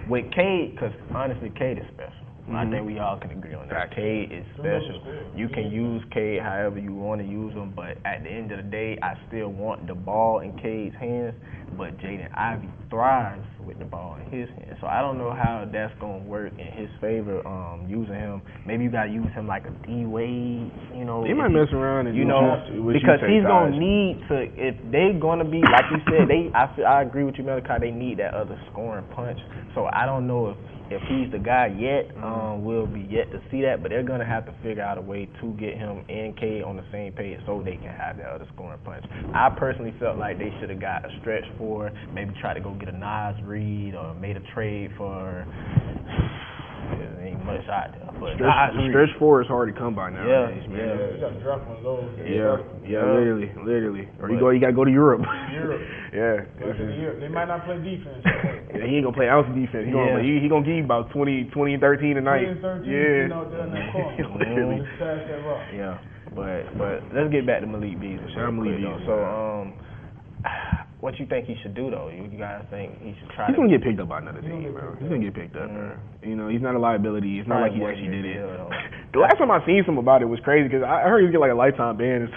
with Cade, because honestly, Cade is special. I think we all can agree on that. Cade is special. You can use Cade however you want to use him, but at the end of the day, I still want the ball in Cade's hands. But Jaden Ivey thrives with the ball in his hands. So I don't know how that's going to work in his favor, using him. Maybe you got to use him like a D-Wade, you know. They might mess around and because he's going to need to, if they're going to be, like you said, I agree with you, Malachi, they need that other scoring punch. So I don't know if he's the guy yet. We'll be yet to see that, but they're going to have to figure out a way to get him and Cade on the same page so they can have that other scoring punch. I personally felt like they should have got a stretch for, maybe try to go get a Nas Reed or made a trade for, there ain't much out there. But stretch 4 is hard to come by now. Yeah. You got to drop one of those. Yeah, literally. Or you got to go to Europe. Yeah. They might not play defense. He ain't gonna play ounce defense. He gonna give you about 20 and 13 tonight. 20 and 13, Literally. Yeah. But let's get back to Malik Beasley. Shout out Malik Beasley. So what you think he should do though? You guys think he should try? He's gonna get picked up by another team, bro. He's gonna get picked up, bro. You know, he's not a liability. It's not like he actually did it. The last time I seen something about it was crazy because I heard he was get like a lifetime ban.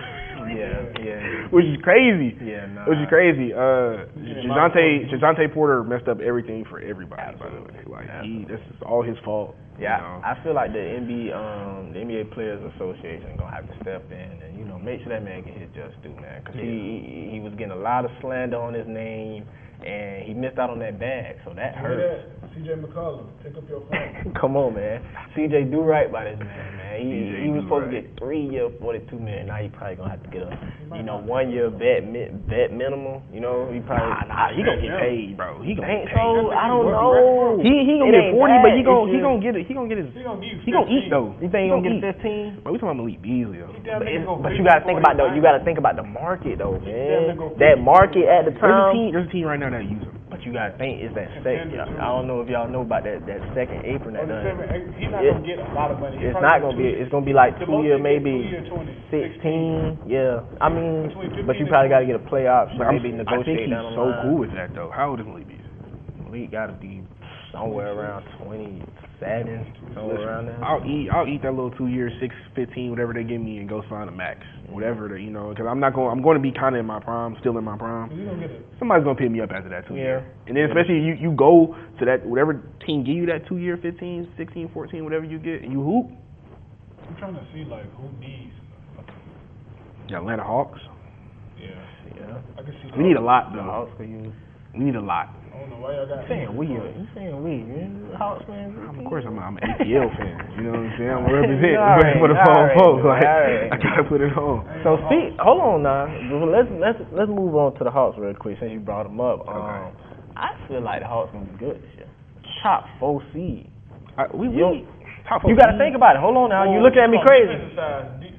Yeah. Which is crazy. Yeah, no. Which is crazy. Shedeur Porter messed up everything for everybody, by the way. Like that's all his fault. Yeah, you know? I feel like the NBA Players Association gonna have to step in and make sure that man get his just due, man, because he was getting a lot of slander on his name and he missed out on that bag, so that hurt. CJ McCollum, pick up your phone. Come on, man. CJ do right by this man. He was supposed to get 3 year, $42 million. Now he probably gonna have to get a 1 year vet minimum. He probably he gonna get paid, bro. He gonna get paid. So I don't know. He gonna get get 40, but he gonna get it. He gonna get his. He gonna give you 15. He gonna eat though. You think he gonna get 15? But we talking about Malik Beasley though. But you gotta think about the market though, man. That market at the time. There's a team right now that use him. But you gotta think it's that second. I don't know if y'all know about that second apron that done. He's not gonna get a lot of money. It's not gonna be. It's gonna be like 2 year, maybe 16. Yeah, I mean, but you probably gotta get a play option. Maybe negotiate down the line. I think he's so cool with that though. How old is Malik Beasley? Malik gotta be somewhere around 27, somewhere around there. I'll eat that little 2 years, 6-15, whatever they give me, and go sign a max, whatever because I'm going to be kind of in my prime, still in my prime. Somebody's gonna pick me up after that 2 year, and then especially you go to that whatever team give you that 2 year, 15, 16, 14, whatever you get, and you hoop. I'm trying to see like who needs. The Atlanta Hawks. Yeah. I can see. We need a lot though. The Hawks could use. We need a lot. I don't know why y'all got. You saying we? Hawks fans? Of course, I'm an ATL fan. You know what I'm saying? I'm representing for the folks. Like, I gotta put it on. So hold on now. Let's move on to the Hawks real quick since you brought them up. Okay. I feel like the Hawks gonna be good this year. Top 4 seed. You gotta think about it. Hold on now. You looking at me crazy.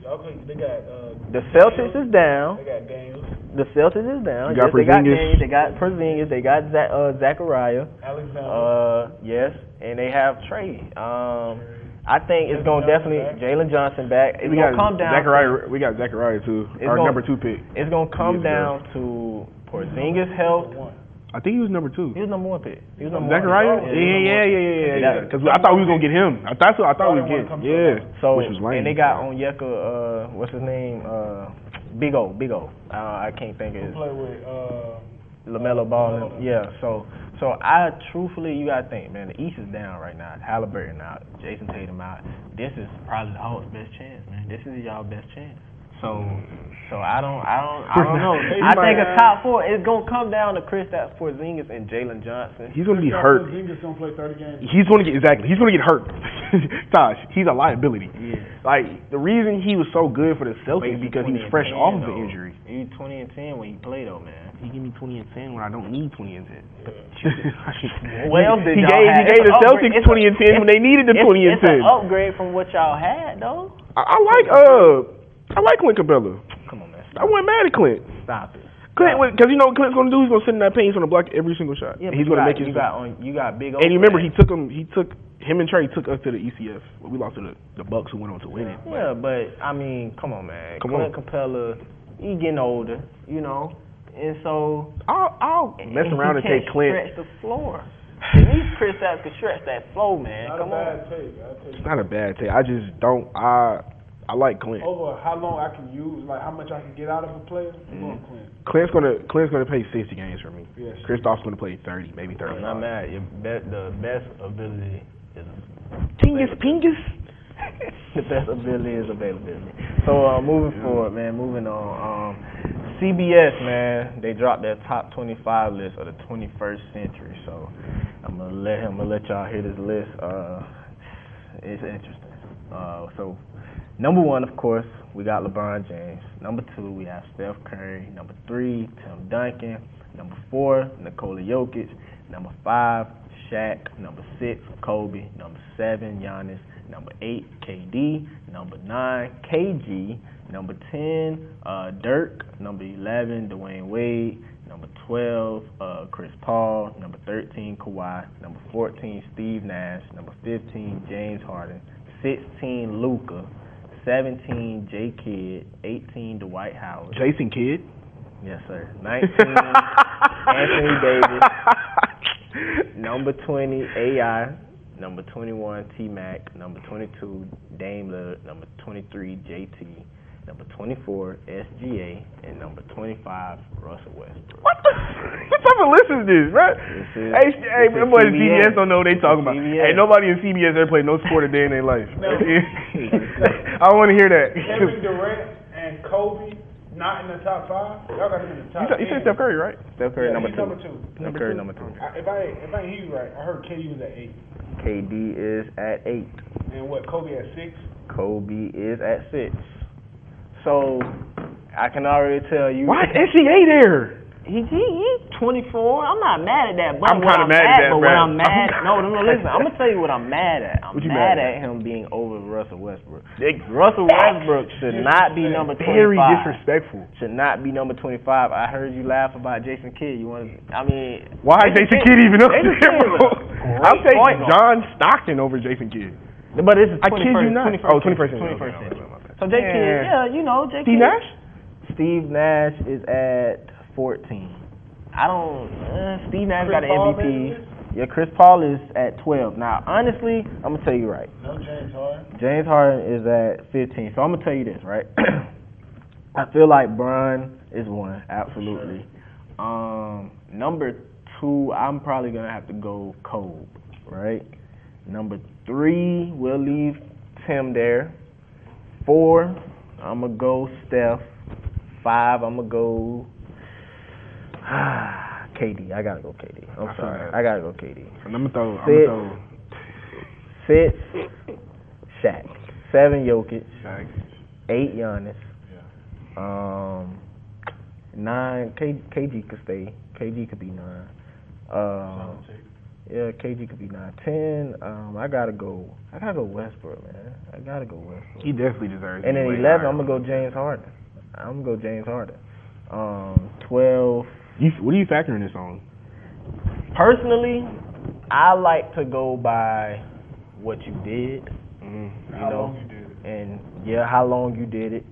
Okay, they got. The Celtics is down. They got Daniels. The Celtics is down. You got Porzingis. They got Porzingis. They got Zachariah. Alexander. Yes, and they have Trey. I think it's gonna definitely Jalen Johnson back. It's gonna come down. Zachariah. We got Zachariah too. Our number 2 pick. It's gonna come down to Porzingis' health. I think he was number 2. He was number 1 pick. He was number Zachariah? 1. Yeah. Because I thought we was gonna get him. I thought we was getting. Yeah. So which was lame. and they got Onyeka. What's his name? Big O. I can't think of it. Play with LaMelo Ball. Yeah. So I truthfully, you gotta think, man. The East is down right now. Halliburton out. Jason Tatum out. This is probably the Hawks' best chance, man. This is y'all best chance. So I don't know. I think a top 4 is gonna come down to Kristaps Porzingis and Jalen Johnson. He's gonna be hurt. Porzingis gonna play 30 games. He's gonna get hurt. Tosh, he's a liability. Yeah. Like the reason he was so good for the Celtics because he was fresh off of an injury. He 20 and 10 when he played though, man. He gave me 20 and 10 when I don't need 20 and 10. Well, he gave the Celtics 20 and 10 when they needed the 20 and 10. It's an upgrade from what y'all had though. I like Clint Capella. Come on, man. I wasn't mad at Clint. Stop it. Clint, because you know what Clint's gonna do? He's gonna sit in that paint. He's gonna block every single shot. Yeah, he's gonna make his. You got big. And you remember he took him and Trey took us to the ECF. We lost to the Bucks who went on to win it. Yeah, but I mean, come on, man. Clint Capella, he getting older, you know, and so I'll mess around and take Clint. Stretch the floor. At least Kristaps could stretch that floor, man. Not come a on. bad take. It's not a bad take. I just don't. I like Clint. Over how long I can use, like how much I can get out of a player, Clint's gonna play 60 games for me. Yes. Kristaps gonna play 30, maybe 35. I'm not mad. The best ability is Pingus. The best ability is availability. So moving forward, man. Moving on. CBS, man, they dropped their top 25 list of the 21st century. So I'm gonna let y'all hear this list. It's interesting. So. Number 1, of course, we got LeBron James. Number 2, we have Steph Curry. Number 3, Tim Duncan. Number 4, Nikola Jokic. Number 5, Shaq. Number 6, Kobe. Number 7, Giannis. Number 8, KD. Number 9, KG. Number 10, Dirk. Number 11, Dwayne Wade. Number 12, Chris Paul. Number 13, Kawhi. Number 14, Steve Nash. Number 15, James Harden. 16, Luka. 17, J. Kidd. 18, Dwight Howard. Jason Kidd? Yes, sir. 19, Anthony Davis. Number 20, AI. Number 21, T-Mac. Number 22, Dame Lillard. Number 23, JT. Number 24, SGA. And number 25, Russell Westbrook. What type of list is this, bro? Hey, my boys at CBS don't know what they talking about. Hey, nobody in CBS ever played no sport a day in their life. I don't want to hear that. Kevin Durant and Kobe not in the top 5. Y'all got him in the top 10. You said Steph Curry, right? Steph Curry number 2. Steph Curry number 2. If I ain't hear you right, I heard KD was at 8. KD is at 8. And what? Kobe at 6. Kobe is at 6. So I can already tell you. Why is SGA there? He's 24. I'm not mad at that. But I'm kind of mad at that, but bro. what I'm mad no, listen. I'm gonna tell you what I'm mad at. I'm mad at him being over Russell Westbrook. Russell Westbrook should not be number 25. Very disrespectful. Should not be number 25. I heard you laugh about Jason Kidd. Why is Jason Kidd even up there, bro? I'll take John Stockton over Jason Kidd. But this is 21st, I kid you not. 21st century. So J. Kidd, J. Steve Nash? Steve Nash is at 14. Steve Nash got an MVP. Yeah, Chris Paul is at 12. Now, honestly, I'm going to tell you right. No James Harden. James Harden is at 15. So I'm going to tell you this, right? I feel like Bron is 1, absolutely. Number 2, I'm probably going to have to go Kobe, right? Number 3, we'll leave Tim there. 4, I'm going to go Steph. 5, I'm going to go KD. I got to go KD. I'm sorry. I got to go KD. I'm going to throw. 6, Shaq. 7, Jokic. Shaq. 8, Giannis. Yeah. 9, KG could stay. KG could be 9. Yeah, KG could be 9. 10, I gotta go Westbrook, man. I gotta go Westbrook. He definitely deserves it. And then 11, I'm gonna go James Harden. 12. What are you factoring this on? Personally, I like to go by what you did. How long you did it. And how long you did it.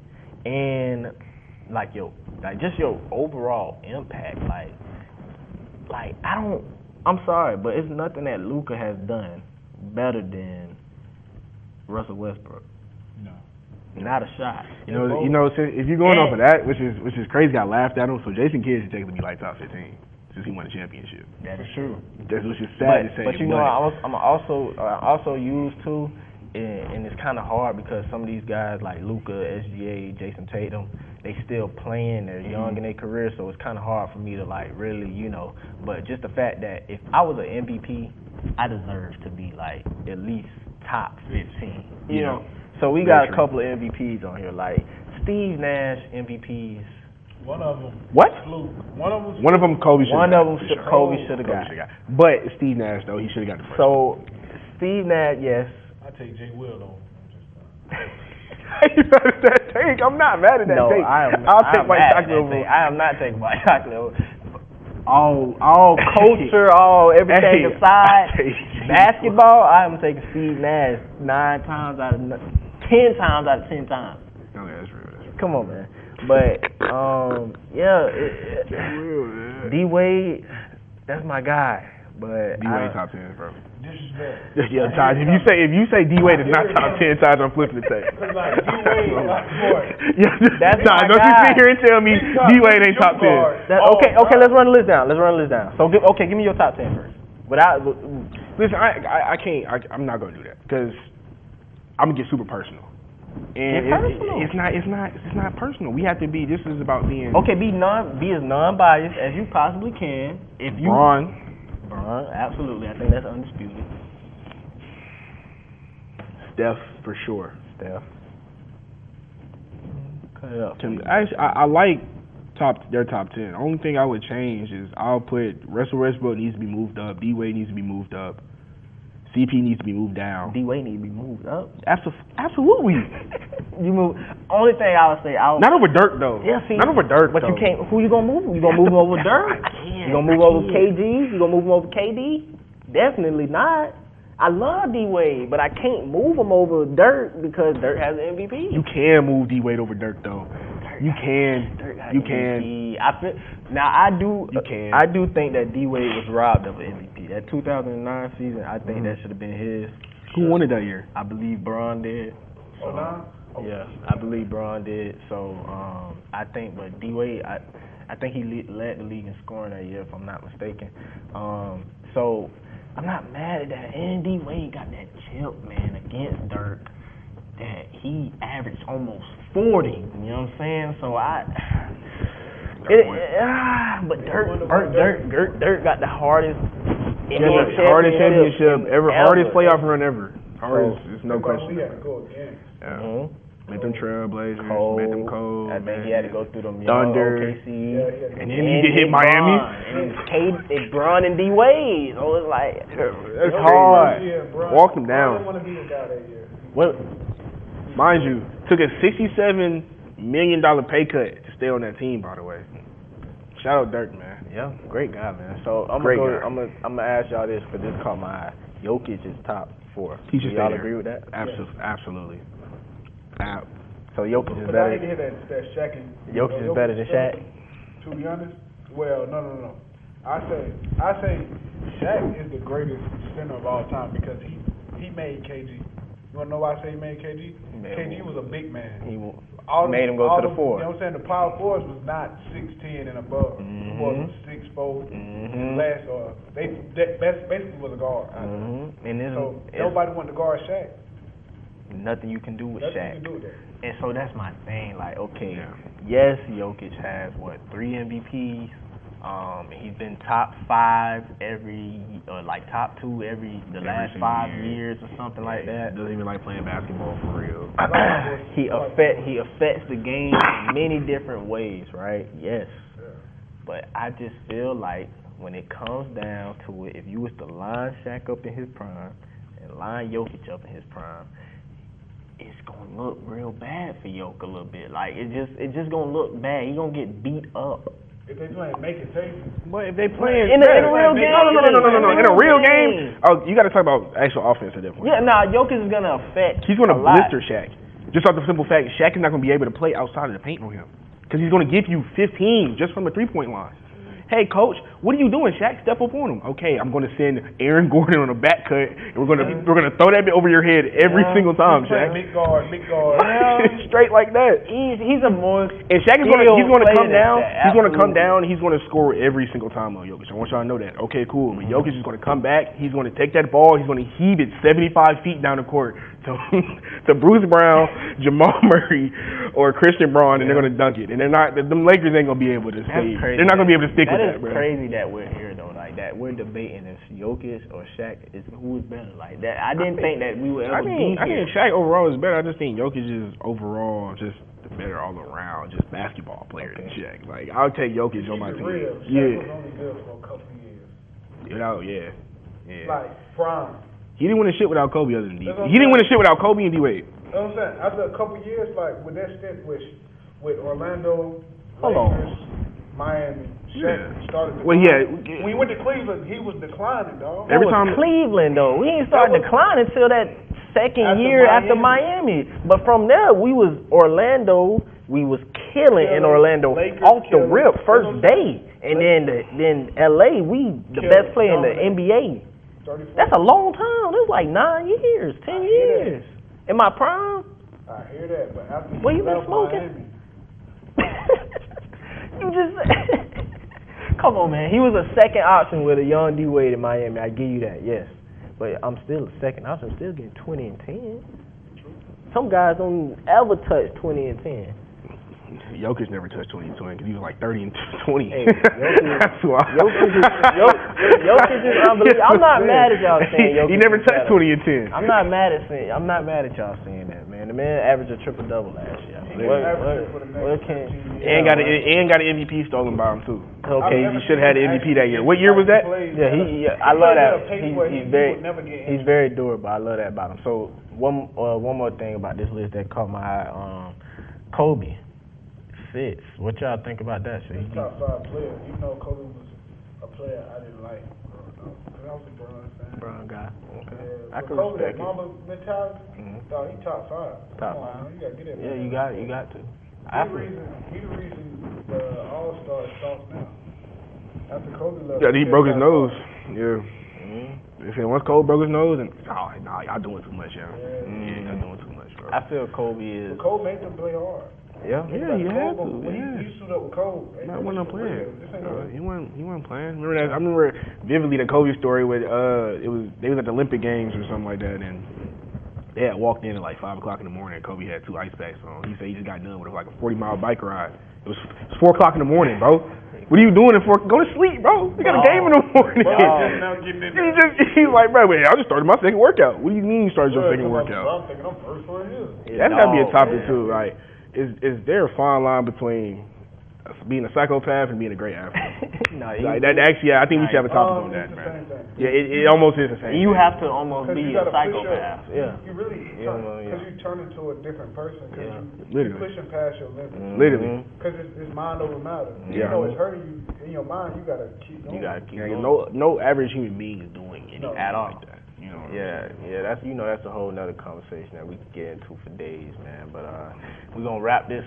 And just your overall impact. I'm sorry, but it's nothing that Luka has done better than Russell Westbrook. No. Not a shot. You know, if you're going off of that, which is crazy, I laughed at him. So Jason Kidd should technically be like top 15 since he won a championship. That is true. That's which is sad to say. But I'm also used to, and it's kind of hard because some of these guys like Luka, SGA, Jason Tatum, they still playing. They're young in their career, so it's kind of hard for me to really, But just the fact that if I was an MVP, I deserve to be at least top 15. You know. So we got a couple of MVPs on here, like Steve Nash MVPs. One of them. What? One of them Kobe should have got. But Steve Nash though, he should have got the first. So Steve Nash, yes. I take Jay Will over. You know that take? I'm not mad at that take. I'll take Mike Shockley over. I am not taking Mike Shockley over. All culture, everything aside, basketball, I am taking Steve Nash 10 times out of 10 times. Okay, that's real. Come on, man. But D-Wade, that's my guy. But D-Wade top 10, bro. Disrespect. Yeah, Todd, if you say D-Wade is not top 10 times, I'm flipping the tape. That's Todd, don't you sit here and tell me D-Wade ain't top 10. Okay, let's run the list down. So, give me your top 10 first. Listen, I can't. I'm not gonna do that because I'm gonna get super personal. And it's not personal. We have to be. This is about being. Okay, be as non-biased as you possibly can. If you Bron, absolutely. I think that's undisputed. Steph for sure. Steph. Cut it up. I like their top 10. The only thing I would change is I'll put Russell Westbrook needs to be moved up. D-Wade needs to be moved up. CP needs to be moved down. D-Wade needs to be moved up. Absolutely. You move. Only thing I would say, not over Dirk though. Yeah, see, not over Dirk. But though. you can't. Who you gonna move? You gonna move him over Dirk? You gonna move over KG? You gonna move him over KD? Definitely not. I love D-Wade, but I can't move him over Dirk because Dirk has an MVP. You can move D-Wade over Dirk though. You can. You can. I do think that D-Wade was robbed of an MVP. That 2009 season, I think that should have been his. Who won it that year? I believe Bron did. Yeah, I believe Bron did. So I think, but D-Wade, I think he led the league in scoring that year, if I'm not mistaken. So I'm not mad at that. And D-Wade got that chip, man, against Dirk. That he averaged almost 40. You know what I'm saying? So but Dirk got the hardest championship ever, hardest playoff run ever. Hardest, there's no question. We had to go again. Yeah. Met them Trailblazers, Cold. met them Cold. And then he had to go through them Thunder. OKC. And then he hit Miami. And Bron and D Wade. So it's like it's hard. Walk him down. I didn't want to be the guy that year. Well, mind you, took a $67 million pay cut to stay on that team. By the way, shout out Dirk, man. Yeah, great guy, man. So I'm gonna ask y'all this because this caught my eye. Jokic is top 4. Do y'all agree with that? Absolutely. So Jokic is But better. I didn't hear that Shaq and Jokic is better than Shaq. To be honest, well, no. I say Shaq is the greatest center of all time because he made KG. You wanna know why I say he made KG? KG was a big man. He made him go to the 4. You know what I'm saying? The power forwards was not 6'10" and above. Mm-hmm. Was 6'4", less, or they basically was a guard. And so nobody wanted to guard Shaq. Nothing you can do with Shaq. You can do with that. And so that's my thing. Like, okay, yes, Jokic has 3 MVPs. He's been top 5 top 2 the last 5 years or something like that. Doesn't even like playing basketball for real. He affects the game in many different ways, right? Yes. But I just feel like when it comes down to it, if you was to line Shaq up in his prime and line Jokic up in his prime, it's gonna look real bad for Jokic a little bit. Like it's just gonna look bad. He gonna get beat up. If they playing make it safe. But if they playing in a real game, no. In a real game, you got to talk about actual offense at that point. Yeah, Jokic is gonna affect. He's gonna blister Shaq. Just off the simple fact, Shaq is not gonna be able to play outside of the paint on him because he's gonna give you 15 just from a 3-point line. Hey, coach, what are you doing, Shaq? Step up on him. Okay, I'm going to send Aaron Gordon on a back cut, and we're gonna throw that bit over your head every single time, Shaq. Big guard. Straight like that. He's a more. And Shaq is going to come down. He's going to come down. He's going to score every single time on Jokic. I want y'all to know that. Okay, cool. But Jokic is going to come back. He's going to take that ball. He's going to heave it 75 feet down the court to Bruce Brown, Jamal Murray, or Christian Braun, and they're going to dunk it. And they're not. Them Lakers ain't going to be able to stay. They're not going to be able to stick with that, bro. That is crazy that we're here though, like that. We're debating if Jokic or Shaq is who is better, like that. I didn't think that we would ever be here. I think Shaq overall is better. I just think Jokic is overall just the better all around, just basketball player than Shaq. Like I'll take Jokic on my team. Shaq was only good for a couple of years. Yeah. Like prime. He didn't win a shit without Kobe other than D. He didn't win a shit without Kobe and D Wade. You know what I'm saying? After a couple of years, like with that stint with Orlando, Lakers, Miami, Shaq started to when he went to Cleveland, he was declining, dog. That was Cleveland though. We didn't start declining until that second year after Miami. But from there, we was Orlando. We was killing in Orlando Lakers off the rip first day, and then LA. We the best player in the NBA. 34. That's a long time. It was like 9 years, 10 years. In my prime. I hear that, but after Well, you been smoking? You just come on, man. He was a second option with a young D Wade in Miami. I give you that, yes. But I'm still a second option. I'm still getting 20 and 10. Some guys don't ever touch 20 and 10. Jokic never touched 20 and 20 because he was like 30 and 20. Hey, That's why. Jokic is unbelievable. I'm not mad at y'all saying Jokic. He never touched 20 and 10. I'm not mad at y'all saying that, man. The man averaged a triple double last year. And got an MVP stolen by him too. Okay, he should have had the MVP that year. What year was that? Yeah, I love that. He's very durable. I love that about him. So one more thing about this list that caught my eye. Kobe. Fits. What y'all think about that? He's top 5 player. Even though Kobe was a player I didn't like. Because I was a Bron fan. Bron guy. Okay. Yeah, I can Kobe, respect that Mamba mentality, thought he top 5. Top 5. You gotta get that. Yeah, you got to. He the reason the All-Star starts now. After Kobe left. Yeah, he broke his nose. Yeah. They said once Kobe broke his nose, and y'all doing too much, y'all. Y'all doing too much, bro. I feel Kobe is. But Kobe made them play hard. Yeah, you had to. When he suited up with Kobe, not when I'm playing. He wasn't playing. Remember that? I remember vividly the Kobe story with they was at the Olympic Games or something like that, and they had walked in at like 5 o'clock in the morning. And Kobe had 2 ice packs on. He said he just got done with like a 40-mile bike ride. It was 4 o'clock in the morning, bro. What are you doing it for? Go to sleep, bro. You got a game in the morning. He's like, bro, wait, I just started my second workout. What do you mean you started your second workout? I'm thinking I'm first one here. That's gotta be a topic too. Like, is there a fine line between being a psychopath and being a great athlete? Like that. Actually, I think we should have a topic on that, man. Yeah, it almost is the same. You have to almost be a psychopath. You really, because you turn into a different person. Literally. You're pushing past your limits. Literally. Because it's mind over matter. Yeah. You know it's hurting you in your mind. You gotta keep going. No average human being is doing anything at all. like that. Yeah, that's that's a whole nother conversation that we could get into for days, man. But we're gonna wrap this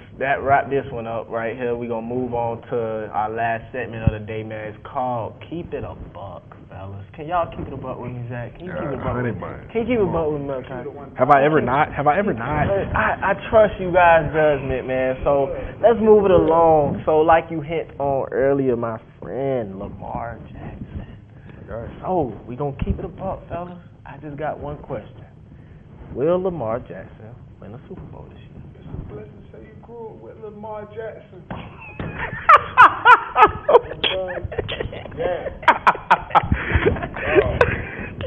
one up right here. We're gonna move on to our last segment of the day, man. It's called Keep It a Buck, fellas. Can y'all keep it a buck with me, Zach? Can you keep it a buck with me? Can you keep it a buck with me, Malachi? Have I ever not? I trust you guys' judgment, man. So let's move it along. So like you hit on earlier, my friend Lamar Jackson. So we gonna keep it a buck, fellas. I just got one question. Will Lamar Jackson win a Super Bowl this year? It's a blessing to say you grew up with Lamar Jackson.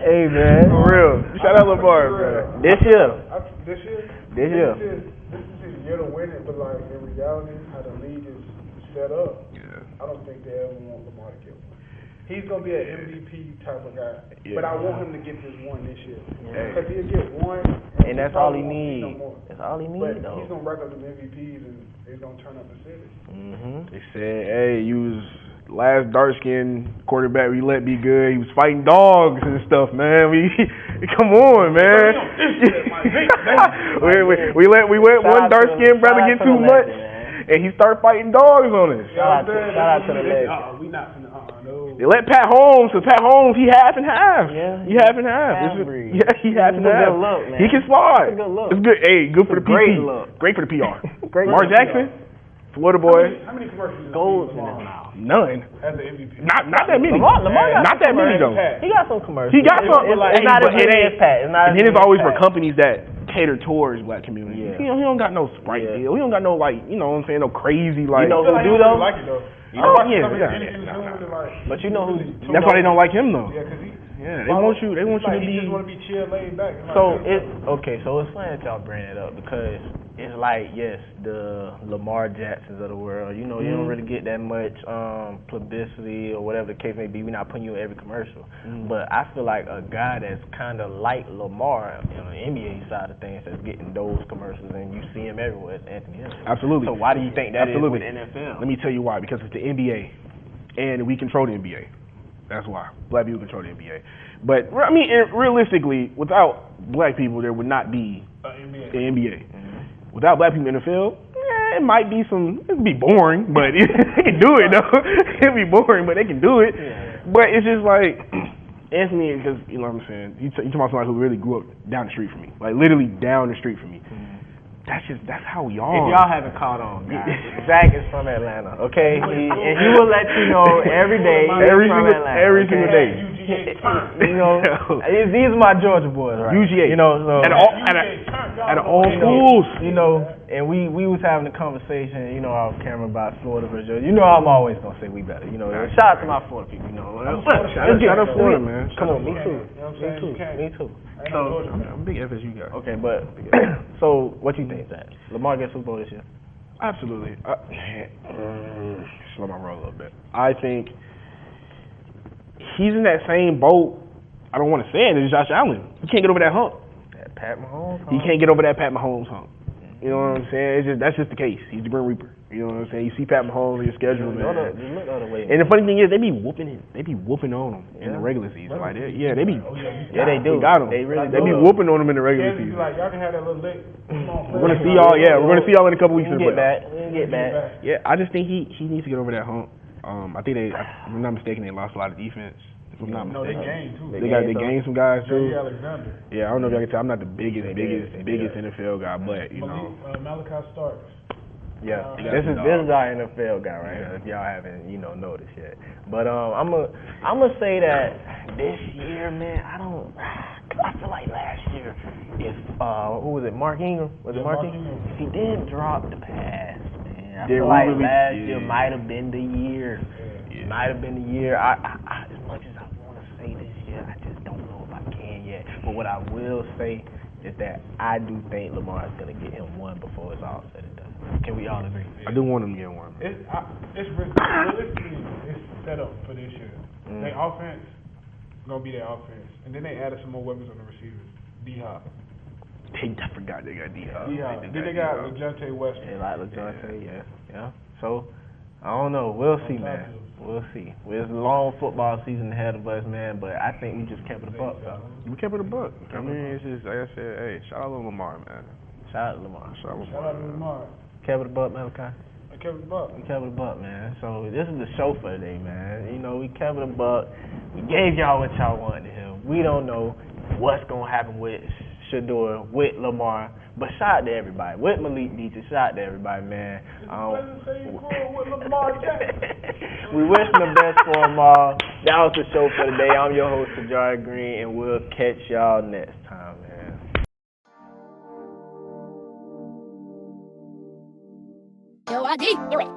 Hey, man. For real. Shout out Lamar, man. This year. This This is his year to win it, but like in reality, how the league is set up, I don't think they ever want Lamar to get one. He's going to be an MVP type of guy. Yeah. But I want him to get this one this year. Because he'll get one. And that's all he needs. That's all he needs, though. He's going to rack up them MVPs and he's going to turn up the city. They said, hey, you was last dark-skinned quarterback we let be good. He was fighting dogs and stuff, man. Come on, man. we let one dark-skinned brother get too much. And he started fighting dogs on us. Shout out to the legs. We not finna, no. They let Pat Holmes, so Pat Holmes, he half and half. Yeah. He half and half. He half and half. Good look, man. He can slide. It's a good look. It's good. Hey, good for the great PT. look. Great for the PR. Great Lamar Jackson, Florida boy. How many commercials? Goals in his mouth. None. As the MVP. Not that many. Lamar got not that many though. He got some commercials. He got some. It's not as many as Pat. And then it's always for companies that cater towards black community. Yeah. He don't got no Sprite deal. He don't got no like, you know what I'm saying, no crazy like. You know who do though? Like it though. But you know who? That's why they don't like him though. Yeah, because they want you. They want you to be. He just want to be chill, laid back. So So it's funny that y'all bring it up because it's like the Lamar Jacksons of the world. You know, you don't really get that much publicity or whatever the case may be. We're not putting you in every commercial, but I feel like a guy that's kind of like Lamar on the NBA side of things that's getting those commercials and you see him everywhere. It's Anthony Edwards. Absolutely. So why do you think that is with the NFL? Let me tell you why. Because it's the NBA, and we control the NBA. That's why. Black people control the NBA. But, I mean, realistically, without black people, there would not be an NBA. Without black people in the field, it might be it'd be boring, but they can do it, though. It'd be boring, but they can do it. Yeah. But it's just like, Anthony, because, you know what I'm saying, you talking about somebody who really grew up down the street from me. Like, literally down the street from me. That's how we are. If y'all haven't caught on, guys, Zach is from Atlanta, okay? And he will let you know every day. Every single day. You know, these are my Georgia boys, right? UGA. You know, so at all schools. You know, and we was having a conversation, you know, off camera about Florida versus Georgia. You know, I'm always gonna say we better. You know, shout out to my Florida people. You know, shout out Florida, man. Come on, me too. Me too. So I'm a big FSU guy. Okay, but so what you think, Zach? Lamar gets Super Bowl this year? Absolutely. Slow my roll a little bit. I think he's in that same boat. I don't want to say it. It's Josh Allen. He can't get over that hump. That Pat Mahomes hump? He can't get over that Pat Mahomes hump. You know what I'm saying? That's just the case. He's the Grim Reaper. You know what I'm saying? You see Pat Mahomes on your schedule, man. And the funny thing is, they be whooping on him in the regular season. Like, they do. They got him. They be whooping on him in the regular season. Like, y'all can have that little lick. We're gonna see y'all. Yeah, we're gonna see y'all in a couple weeks. Get back. Yeah, I just think he needs to get over that hump. I think if I'm not mistaken, they lost a lot of defense. If I'm not mistaken. They gained too. They gained some guys too. Alexander. Yeah, I don't know if y'all can tell. I'm not the biggest NFL guy, but you know. Malachi Starks. Yeah, this is our NFL guy right here. If y'all haven't noticed yet, but I'm gonna say that this year, man, I feel like last year, if who was it, Mark Ingram? Mark Ingram? He did drop the pass, man. I feel like last year might have been the year. might have been the year. I as much as I want to say this year, I just don't know if I can yet. But what I will say is that I do think Lamar is going to get him one before it's all said and done. Can we all agree? I do want him to get one. It's realistically, it's set up for this year. Their offense gonna be their offense, and then they added some more weapons on the receivers. D-Hop. I forgot they got D-Hop. Then they got LeJohntay West. They like LeJohntay, yeah. So I don't know. We'll see, man. We'll see. It's a long football season ahead of us, man. But I think we just kept it a buck, though. We kept it a buck. I mean, it's just like I said. Hey, shout out to Lamar, man. Shout out to Lamar. Shout out to Lamar. Kept it a buck, Malachi. Kept it a buck. We kept it a buck, man. So this is the show for today, man. You know, we kept it a buck. We gave y'all what y'all wanted to hear. We don't know what's gonna happen with Shedeur, with Lamar, but shout out to everybody. With Malik Beaches, shout out to everybody, man. We wish the best for them all. That was the show for today. I'm your host, Shedeur Green, and we'll catch y'all next time, man. Yo, I did. Do it.